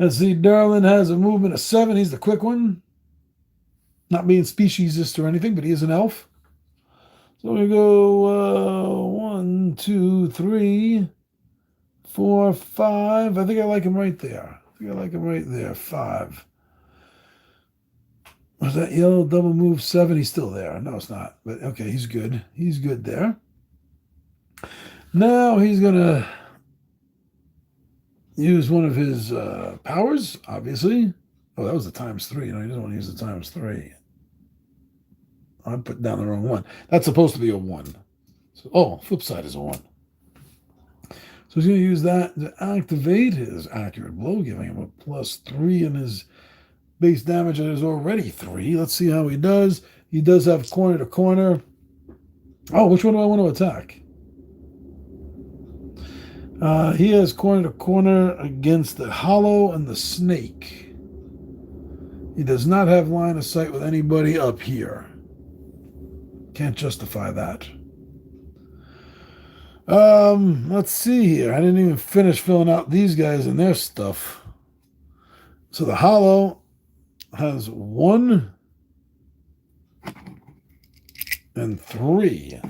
Let's see. Derlin has a movement of 7. He's the quick one. Not being speciesist or anything, but he is an elf. So we go 1, 2, 3, 4, 5. I think I like him right there. 5. Was that yellow double move 7? He's still there. No, it's not. But okay, he's good. He's good there. Now he's going to use one of his powers, obviously. Oh, that was the '3. No, he doesn't want to use the '3. I put down the wrong one. That's supposed to be a 1. So, flip side is a 1. So he's going to use that to activate his accurate blow, giving him a +3 in his base damage that is already 3. Let's see how he does. He does have corner to corner. Oh, which one do I want to attack? He has corner to corner against the Hollow and the Snake. He does not have line of sight with anybody up here. Can't justify that. Let's see here. I didn't even finish filling out these guys and their stuff. So the Hollow has 1 and 3.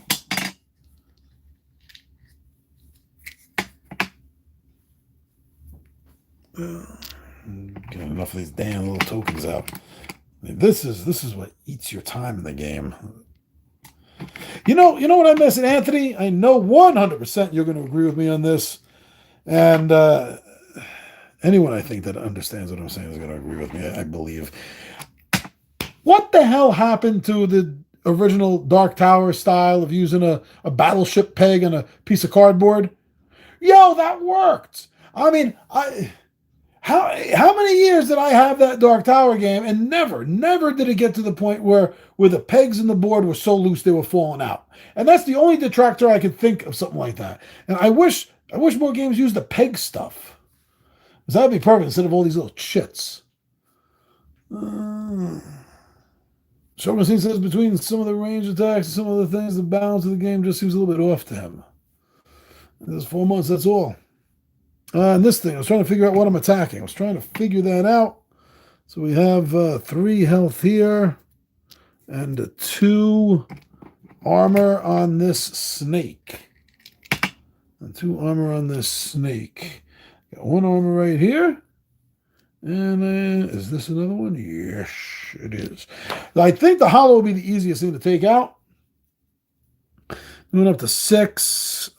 Get enough of these damn little tokens out. This is what eats your time in the game. You know what I'm missing, Anthony? I know 100% you're going to agree with me on this, and anyone I think that understands what I'm saying is going to agree with me, I believe. What the hell happened to the original Dark Tower style of using a battleship peg and a piece of cardboard? Yo, that worked. I mean, how many years did I have that Dark Tower game, and never did it get to the point where the pegs in the board were so loose they were falling out. And that's the only detractor I could think of something like that. And I wish more games used the peg stuff. Because that would be perfect instead of all these little chits. Shogun says between some of the range attacks and some of the things, the balance of the game just seems a little bit off to him. There's 4 months, that's all. And this thing, I was trying to figure out what I'm attacking. I was trying to figure that out. So we have 3 health here and 2 armor on this snake. And 2 armor on this snake. Got 1 armor right here. And is this another one? Yes, it is. I think the Hollow will be the easiest thing to take out. Going up to 6.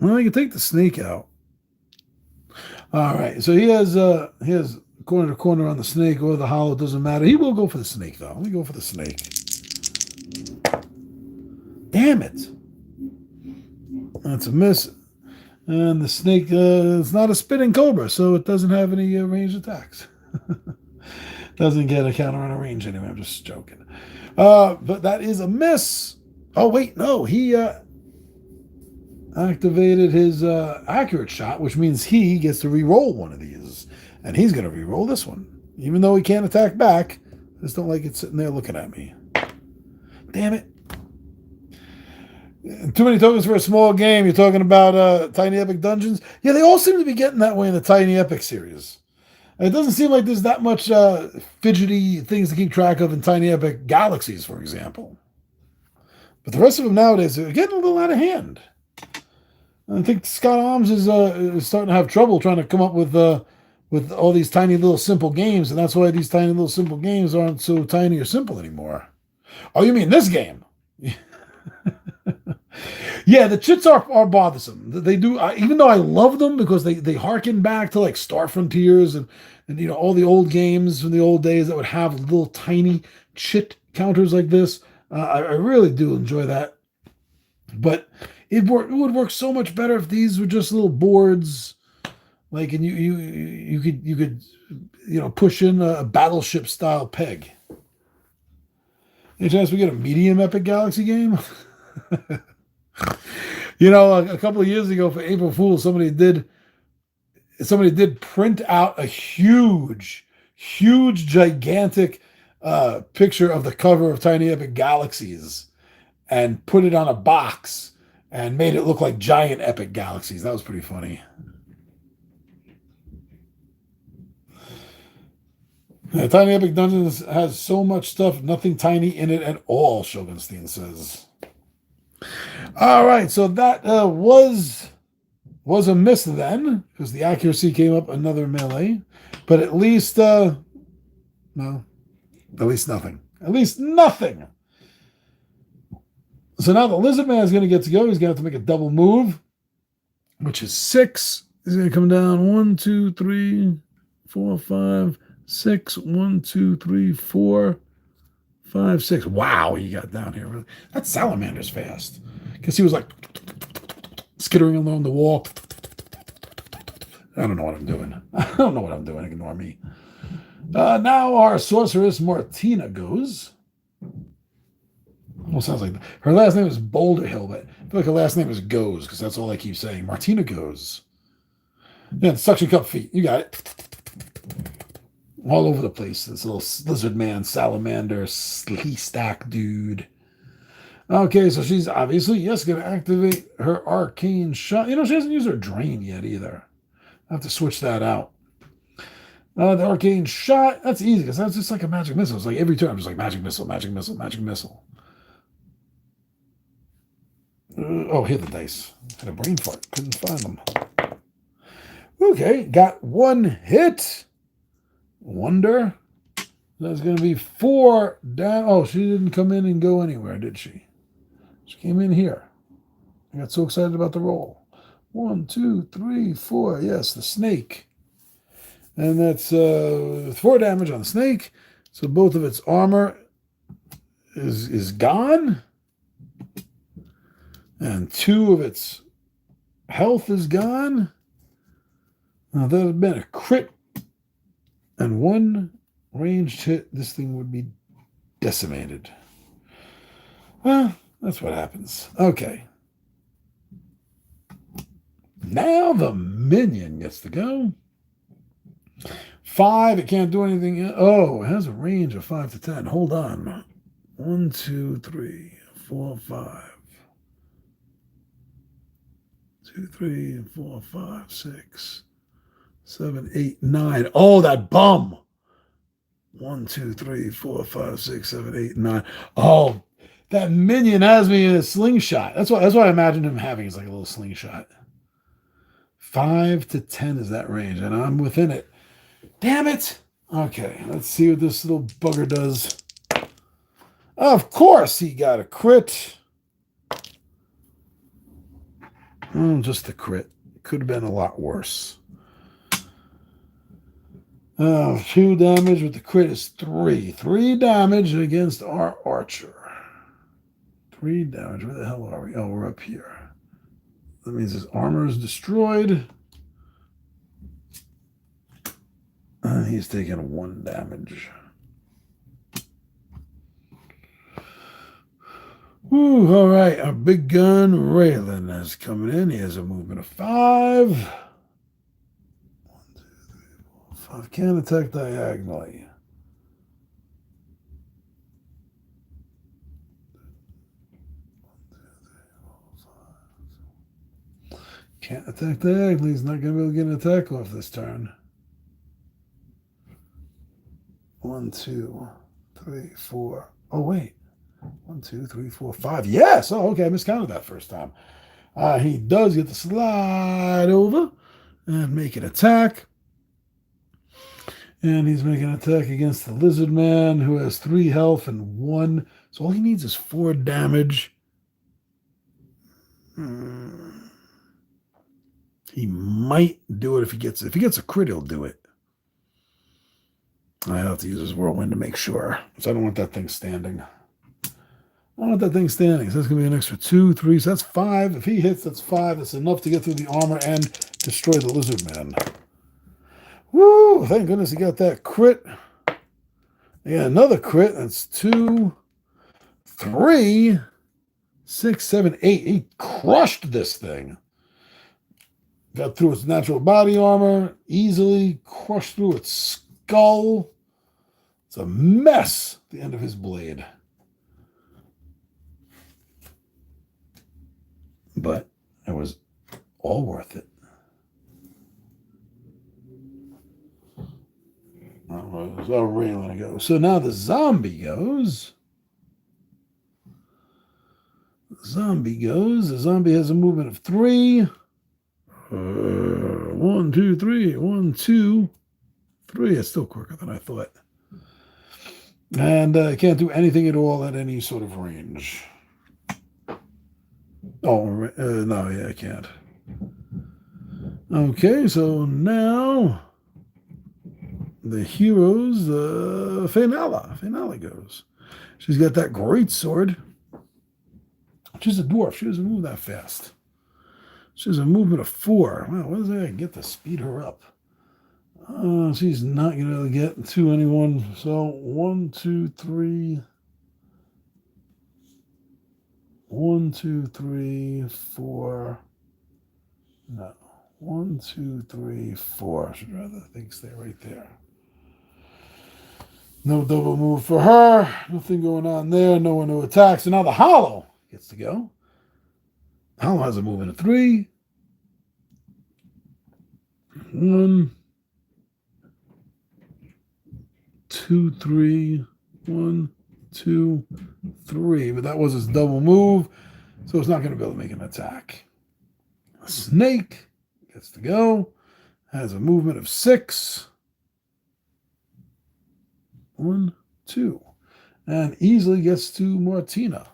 Well, you can take the snake out. All right, so he has corner to corner on the snake or the Hollow. It doesn't matter. He will go for the snake, though. Let me go for the snake. Damn it. That's a miss. And the snake is not a spitting cobra, so it doesn't have any ranged attacks. Doesn't get a counter on a range anyway. I'm just joking. But that is a miss. Oh, wait, no. He activated his accurate shot, which means he gets to re-roll one of these. And he's going to re-roll this one. Even though he can't attack back, I just don't like it sitting there looking at me. Damn it. Too many tokens for a small game. You're talking about Tiny Epic Dungeons? Yeah, they all seem to be getting that way in the Tiny Epic series. It doesn't seem like there's that much fidgety things to keep track of in Tiny Epic Galaxies, for example. But the rest of them nowadays are getting a little out of hand. I think Scott Alms is starting to have trouble trying to come up with all these tiny little simple games, and that's why these tiny little simple games aren't so tiny or simple anymore. Oh, you mean this game? Yeah, the chits are bothersome. They do, even though I love them because they harken back to like Star Frontiers and all the old games from the old days that would have little tiny chit counters like this. I really do enjoy that. But it would work so much better if these were just little boards, like, and you could push in a battleship style peg. Any chance we get a medium Epic Galaxy game? A couple of years ago for April Fool's, somebody did print out a huge, gigantic picture of the cover of Tiny Epic Galaxies and put it on a box and made it look like giant Epic Galaxies. That was pretty funny. Tiny Epic Dungeons has so much stuff, nothing tiny in it at all, Shogunstein says. All right, so that was a miss then, because the accuracy came up another melee. But at least, at least nothing. At least nothing. So now the Lizard Man is going to get to go. He's going to have to make a double move, which is 6. He's going to come down 1, 2, 3, 4, 5, 6. 1, 2, 3, 4, 5, 6. Wow, he got down here. Really. That salamander's fast. Because he was like skittering along the wall. I don't know what I'm doing. Ignore me. Now our sorceress Martina goes. Almost sounds like her last name is Boulder Hill, but I feel like her last name is Goes because that's all I keep saying. Martina goes. Yeah, the suction cup feet. You got it. All over the place. This little lizard man, salamander, stack dude. Okay, so she's obviously, going to activate her arcane shot. She hasn't used her drain yet either. I have to switch that out. The arcane shot, that's easy because that's just like a magic missile. It's like every turn I'm just like magic missile, magic missile, magic missile. Hit the dice. Had a brain fart. Couldn't find them. Okay, got 1 hit. Wonder. That's going to be 4 down. Oh, she didn't come in and go anywhere, did she? She came in here. I got so excited about the roll. 1, 2, 3, 4. Yes, the snake. And that's 4 damage on the snake. So both of its armor is gone. And 2 of its health is gone. Now, that had been a crit. And 1 ranged hit. This thing would be decimated. Well, that's what happens. Okay. Now the minion gets to go. 5, it can't do anything. Oh, it has a range of 5 to 10. Hold on. 1, 2, 3, 4, 5. 2, 3, 4, 5, 6, 7, 8, 9. Oh, that bum. 1, 2, 3, 4, 5, 6, 7, 8, 9. Oh, that minion has me in a slingshot. That's what I imagine him having. Is like a little slingshot. 5 to 10 is that range, and I'm within it. Damn it. Okay, let's see what this little bugger does. Of course he got a crit. Just a crit. Could have been a lot worse. 2 damage with the crit is 3. 3 damage against our archer. 3 damage. Where the hell are we? Oh, we're up here. That means his armor is destroyed. He's taking 1 damage. Whew, all right, our big gun Raylan is coming in. He has a movement of 5. 1, 2, 3, 4, 5. Can't attack diagonally. Can't attack diagonally. He's not going to be able to get an attack off this turn. 1, 2, 3, 4. Oh, wait. 1, 2, 3, 4, 5. Yes. Oh, okay. I miscounted that first time. He does get to slide over and make an attack. And he's making an attack against the lizard man, who has 3 health and 1. So all he needs is 4 damage. He might do it if he gets a crit, he'll do it. I have to use his whirlwind to make sure. So I don't want that thing standing. I want that thing standing. So that's going to be an extra 2, 3. So that's 5. If he hits, that's 5. That's enough to get through the armor and destroy the lizard man. Woo! Thank goodness he got that crit. Yeah, another crit. That's 2, 3, 6, 7, 8. He crushed this thing. Got through its natural body armor easily. Crushed through its skull. It's a mess at the end of his blade. But it was all worth it. So Raylan goes. So now the zombie goes. The zombie has a movement of 3. 1, 2, 3. 1, 2, 3. It's still quicker than I thought. And can't do anything at all at any sort of range. Oh, no, yeah, I can't. Okay, so now the heroes, Fainala goes. She's got that great sword. She's a dwarf. She doesn't move that fast. She has a movement of 4. Wow, what does that get to speed her up? She's not going to get to anyone. So 1, 2, 3. 1, 2, 3, 4. No. 1, 2, 3, 4. I should rather think stay right there. No double move for her. Nothing going on there. No one to attack. So now the Hollow gets to go. Hollow has a movement of 3. 1, 2, 3. 1, 2, 3. But that was his double move. So it's not going to be able to make an attack. A snake gets to go. Has a movement of 6. 1, 2. And easily gets to Martina.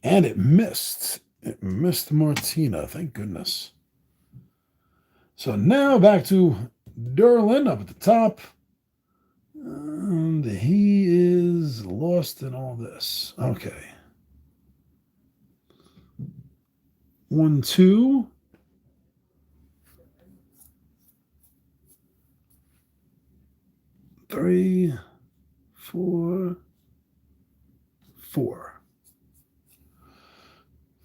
And it missed. It missed Martina. Thank goodness. So now back to Derlin up at the top. And he is lost in all this. Okay. 1, 2. 3, 4, 4.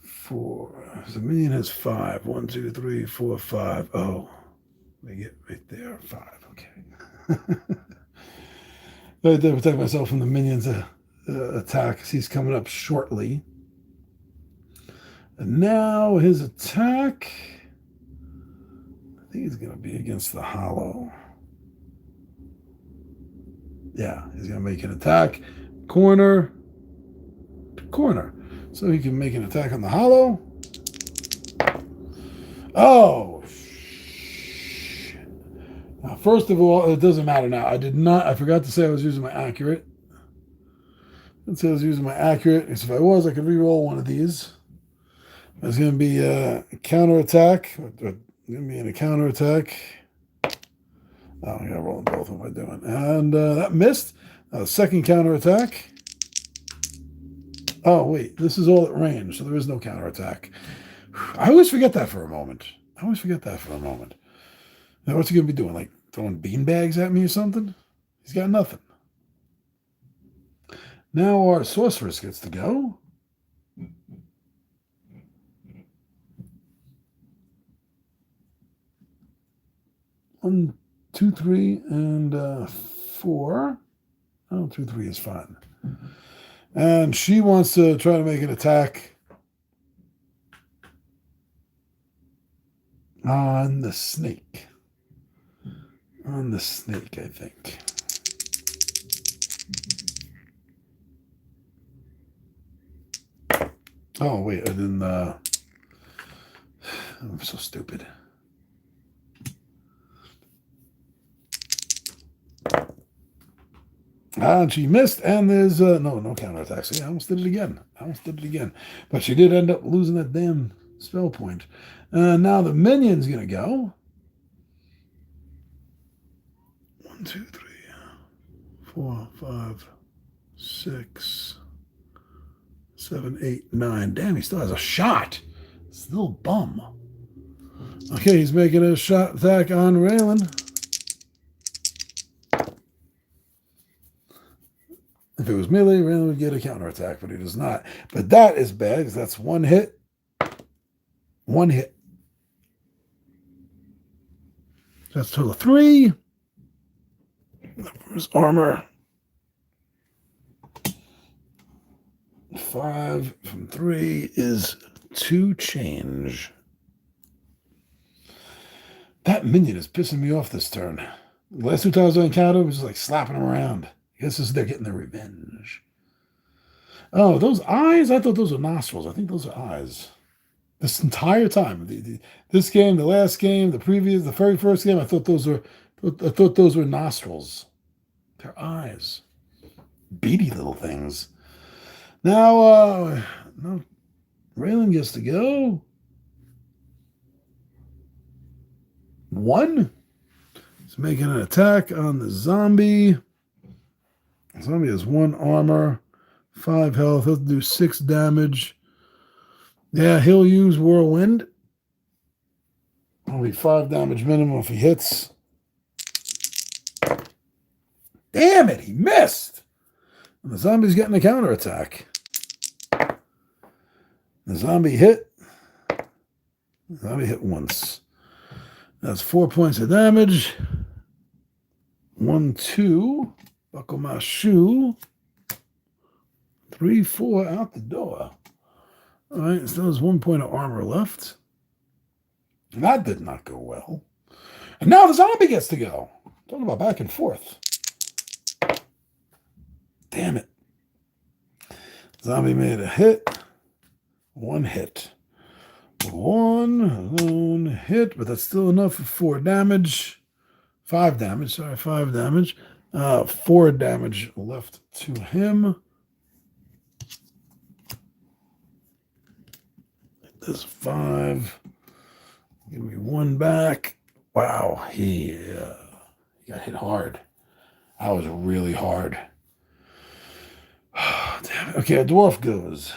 4. The minion has 5. 1, 2, 3, 4, 5. Oh, let me get right there. 5. Okay. I have to protect myself from the minions' attack because he's coming up shortly. And now his attack, I think he's going to be against the Hollow. Yeah, he's going to make an attack. Corner to corner. So he can make an attack on the Hollow. Oh, shit. Now, first of all, it doesn't matter now. I forgot to say I was using my accurate. It says I was using my accurate. Because if I was, I could re-roll one of these. There's going to be a counterattack. Going to be in a counterattack. Oh, I got to roll them both. What am I doing? And that missed. Second counterattack. Oh, wait. This is all at range, so there is no counterattack. I always forget that for a moment. Now, what's he going to be doing? Like throwing beanbags at me or something? He's got nothing. Now our sorceress gets to go. 1, 2, 3, and 4. Oh, 2, 3 is fine. And she wants to try to make an attack on the snake. On the snake, I think. Oh, wait, I didn't. I'm so stupid. And she missed, and there's no counterattack. See, I almost did it again. But she did end up losing that damn spell point. Now the minion's going to go. 1, 2, 3, 4, 5, 6, 7, 8, 9. Damn, he still has a shot. Still bum. Okay, he's making a shot attack on Raylan. If it was melee, Raylan would get a counterattack, but he does not. But that is bad, because that's one hit. One hit. That's a total of 3. His armor. 5 from 3 is 2 change. That minion is pissing me off this turn. The last 2 times I encountered was just like slapping him around. I guess they're getting their revenge. Oh, those eyes? I thought those were nostrils. I think those are eyes. This entire time, this game, the last game, the very first game, I thought those were nostrils. They're eyes, beady little things. Now, no, Raylan gets to go. 1. He's making an attack on the zombie. The zombie has 1 armor, 5 health. He'll do 6 damage. Yeah, he'll use Whirlwind. Only 5 damage minimum if he hits. Damn it, he missed. And the zombie's getting a counterattack. The zombie hit. The zombie hit once. That's 4 points of damage. 1, 2. Buckle my shoe. 3, 4 out the door. All right, so there's 1 point of armor left. And that did not go well. And now the zombie gets to go. Talking about back and forth. Damn it. Zombie made a hit. 1 hit. 1 lone hit, but that's still enough for 4 damage. 5 damage, sorry, 5 damage. 4 damage left to him. This 5. Give me 1 back. Wow, he got hit hard. That was really hard. Damn it. Okay, a dwarf goes.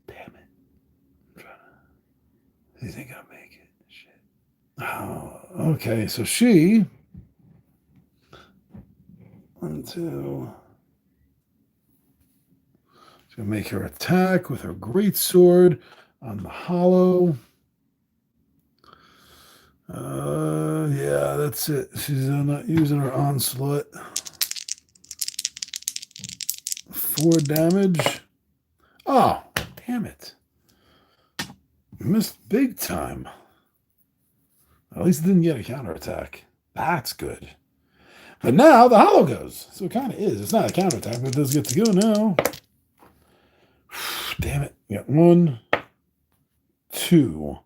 Damn it. He's ain't gonna make it. Shit. Oh, okay, so she. 1, 2. She's gonna make her attack with her greatsword on the hollow. Yeah, that's it. She's not using her onslaught. 4 damage. Oh, damn it. Missed big time. At least it didn't get a counterattack. That's good. But now the hollow goes. So it kind of is. It's not a counterattack, but it does get to go now. Damn it. You got 1, 2.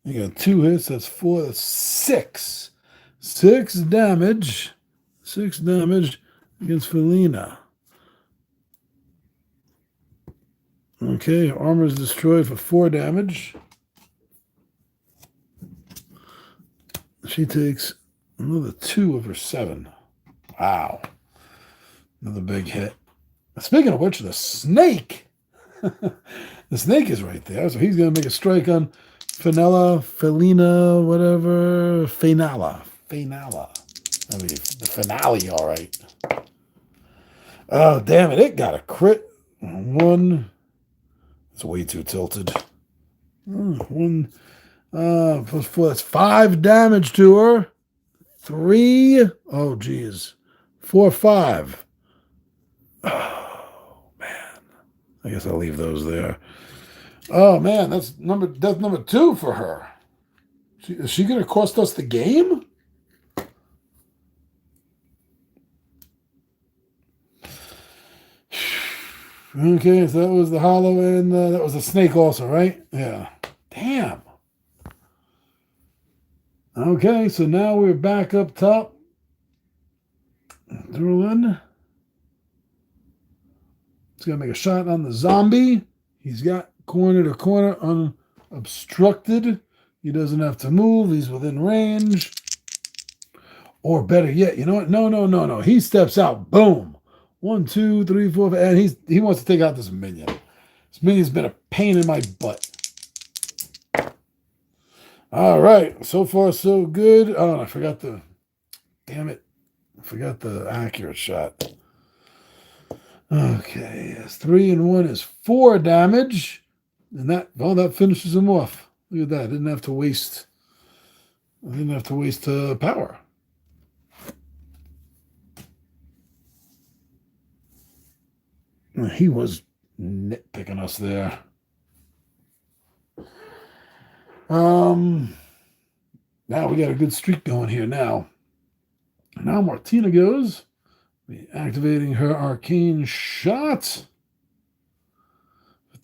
You got 2 hits. That's 4. That's 6. 6 damage. 6 damage against Felina. Okay, armor is destroyed for 4 damage. She takes another 2 of her 7. Wow. Another big hit. Speaking of which, the snake. The snake is right there. So he's going to make a strike on Felina, whatever. Fenala. finale. I mean, the finale, all right. Oh, damn it. It got a crit. One. It's way too tilted. One. Plus 4. That's 5 damage to her. 3. Oh, geez. 4, 5. Oh, man. I guess I'll leave those there. Oh, man. That's death number 2 for her. Is she going to cost us the game? Okay, so that was the hollow, and that was the snake also, right? Yeah. Damn. Okay, so now we're back up top. Drillin. He's going to make a shot on the zombie. He's got corner to corner unobstructed. He doesn't have to move. He's within range. Or better yet, you know what? No. He steps out. Boom. 1, 2, 3, 4, 5, and he wants to take out this minion. This minion's been a pain in my butt. All right, so far so good. Oh, I forgot the. Damn it! I forgot the accurate shot. Okay, yes, 3 and 1 is 4 damage, and that finishes him off. Look at that! I didn't have to waste power. He was nitpicking us there. Now we got a good streak going here now. Now Martina goes. Activating her arcane shot.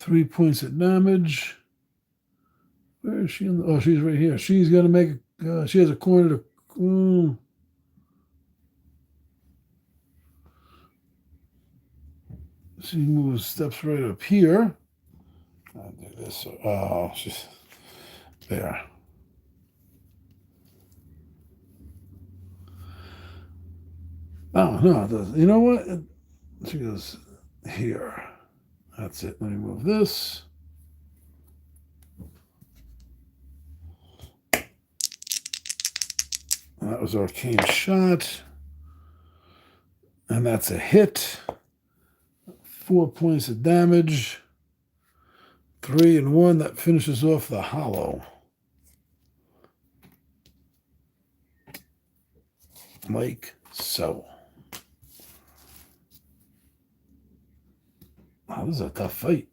3 points of damage. Where is she? Oh, she's right here. She's going to make... she has a corner to... She moves, steps right up here. I'll do this. Oh, she's there. Oh, no. You know what? She goes here. That's it. Let me move this. That was arcane shot. And that's a hit. 4 points of damage. 3 and 1. That finishes off the hollow. Like so. Wow, this is a tough fight.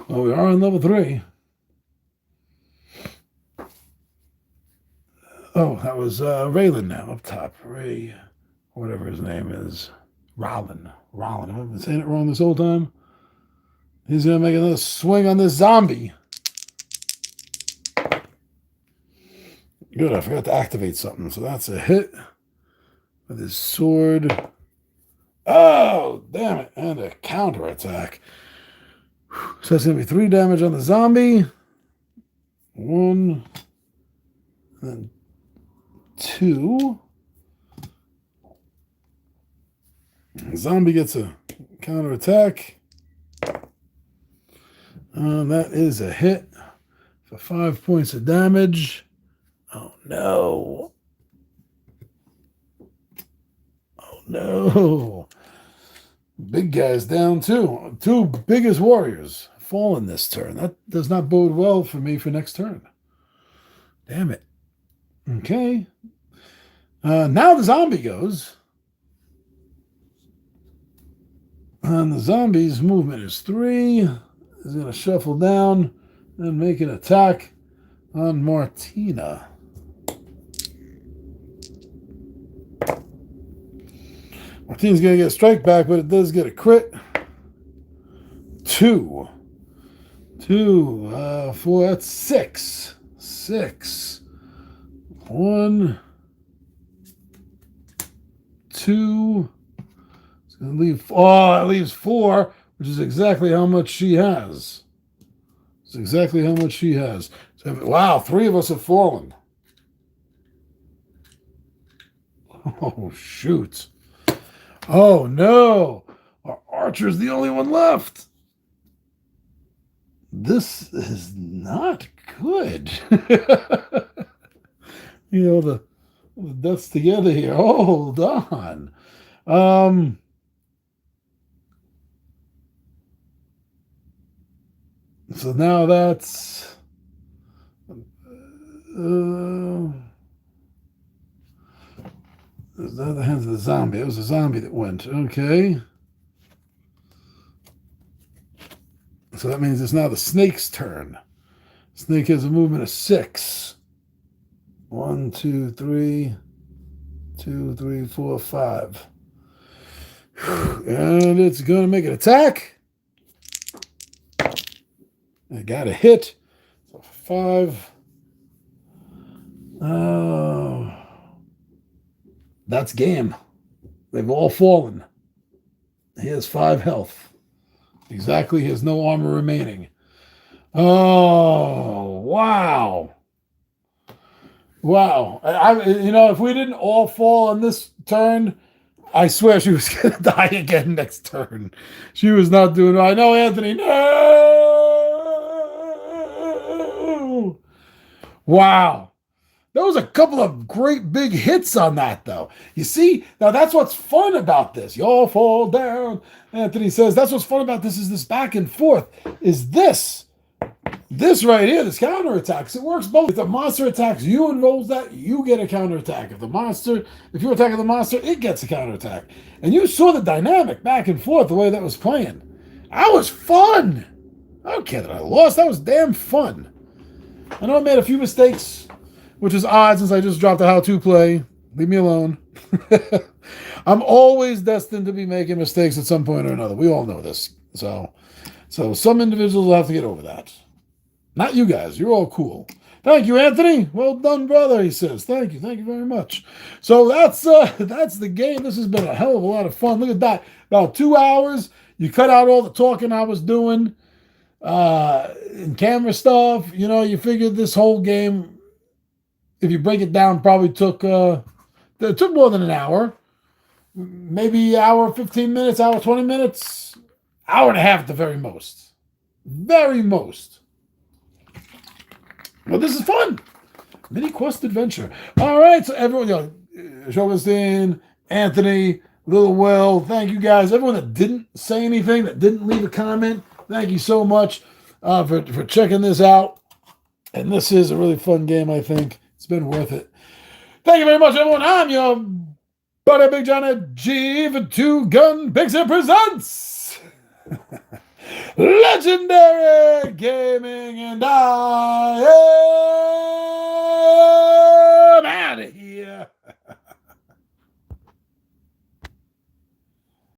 Well, we are on level 3. Oh, that was Raylan now up top. Ray, whatever his name is. Rollin. I've been saying it wrong this whole time. He's going to make another swing on this zombie. Good, I forgot to activate something. So that's a hit with his sword. Oh, damn it. And a counterattack. So that's going to be 3 damage on the zombie. 1. And then 2. The zombie gets a counterattack. That is a hit for 5 points of damage. Oh, no. Oh, no. Big guy's down, too. 2 biggest warriors fallen this turn. That does not bode well for me for next turn. Damn it. Okay. Now the zombie goes. And the zombie's movement is 3. He's going to shuffle down and make an attack on Martina. Martina's going to get a strike back, but it does get a crit. 2. 2, 4, that's 6. 6. 1, 2. It's going to leave. Oh, that leaves 4, which is exactly how much she has. It's exactly how much she has. So, wow, 3 of us have fallen. Oh, shoot. Oh, no. Our archer's the only one left. This is not good. the deaths together here. Hold on. So now that's the other hands of the zombie. It was a zombie that went. Okay. So that means it's now the snake's turn. Snake has a movement of 6. 1, 2, 3, 2, 3, 4, 5. And it's going to make an attack. I got a hit. So 5. Oh. That's game. They've all fallen. He has 5 health. Exactly. He has no armor remaining. Oh, wow. Wow. If we didn't all fall on this turn, I swear she was going to die again next turn. She was not doing right. No, Anthony, no! Wow. There was a couple of great big hits on that, though. You see, now that's what's fun about this. You all fall down. Anthony says, that's what's fun about this is this back and forth, is this. This right here, this counterattacks, it works both. If the monster attacks you and rolls that, you get a counterattack. If you're attacking the monster, it gets a counterattack. And you saw the dynamic back and forth, the way that was playing. That was fun. I don't care that I lost. That was damn fun. I know I made a few mistakes, which is odd since I just dropped a how-to play. Leave me alone. I'm always destined to be making mistakes at some point or another. We all know this. So some individuals will have to get over that. Not you guys. You're all cool. Thank you, Anthony. Well done, brother, he says. Thank you. Thank you very much. So that's the game. This has been a hell of a lot of fun. Look at that. About 2 hours. You cut out all the talking I was doing and camera stuff. You figured this whole game, if you break it down, probably took more than an hour. Maybe hour, 15 minutes, hour, 20 minutes. Hour and a half at the very most. Very most. Well, this is fun. MiniQuest adventure. All right, so everyone, Shogunstein, Anthony, Little Will, thank you guys. Everyone that didn't say anything, that didn't leave a comment, thank you so much for checking this out. And this is a really fun game, I think. It's been worth it. Thank you very much, everyone. I'm your buddy Big John at G for Two Gun Pixie presents Legendary Gaming, and I am out of here.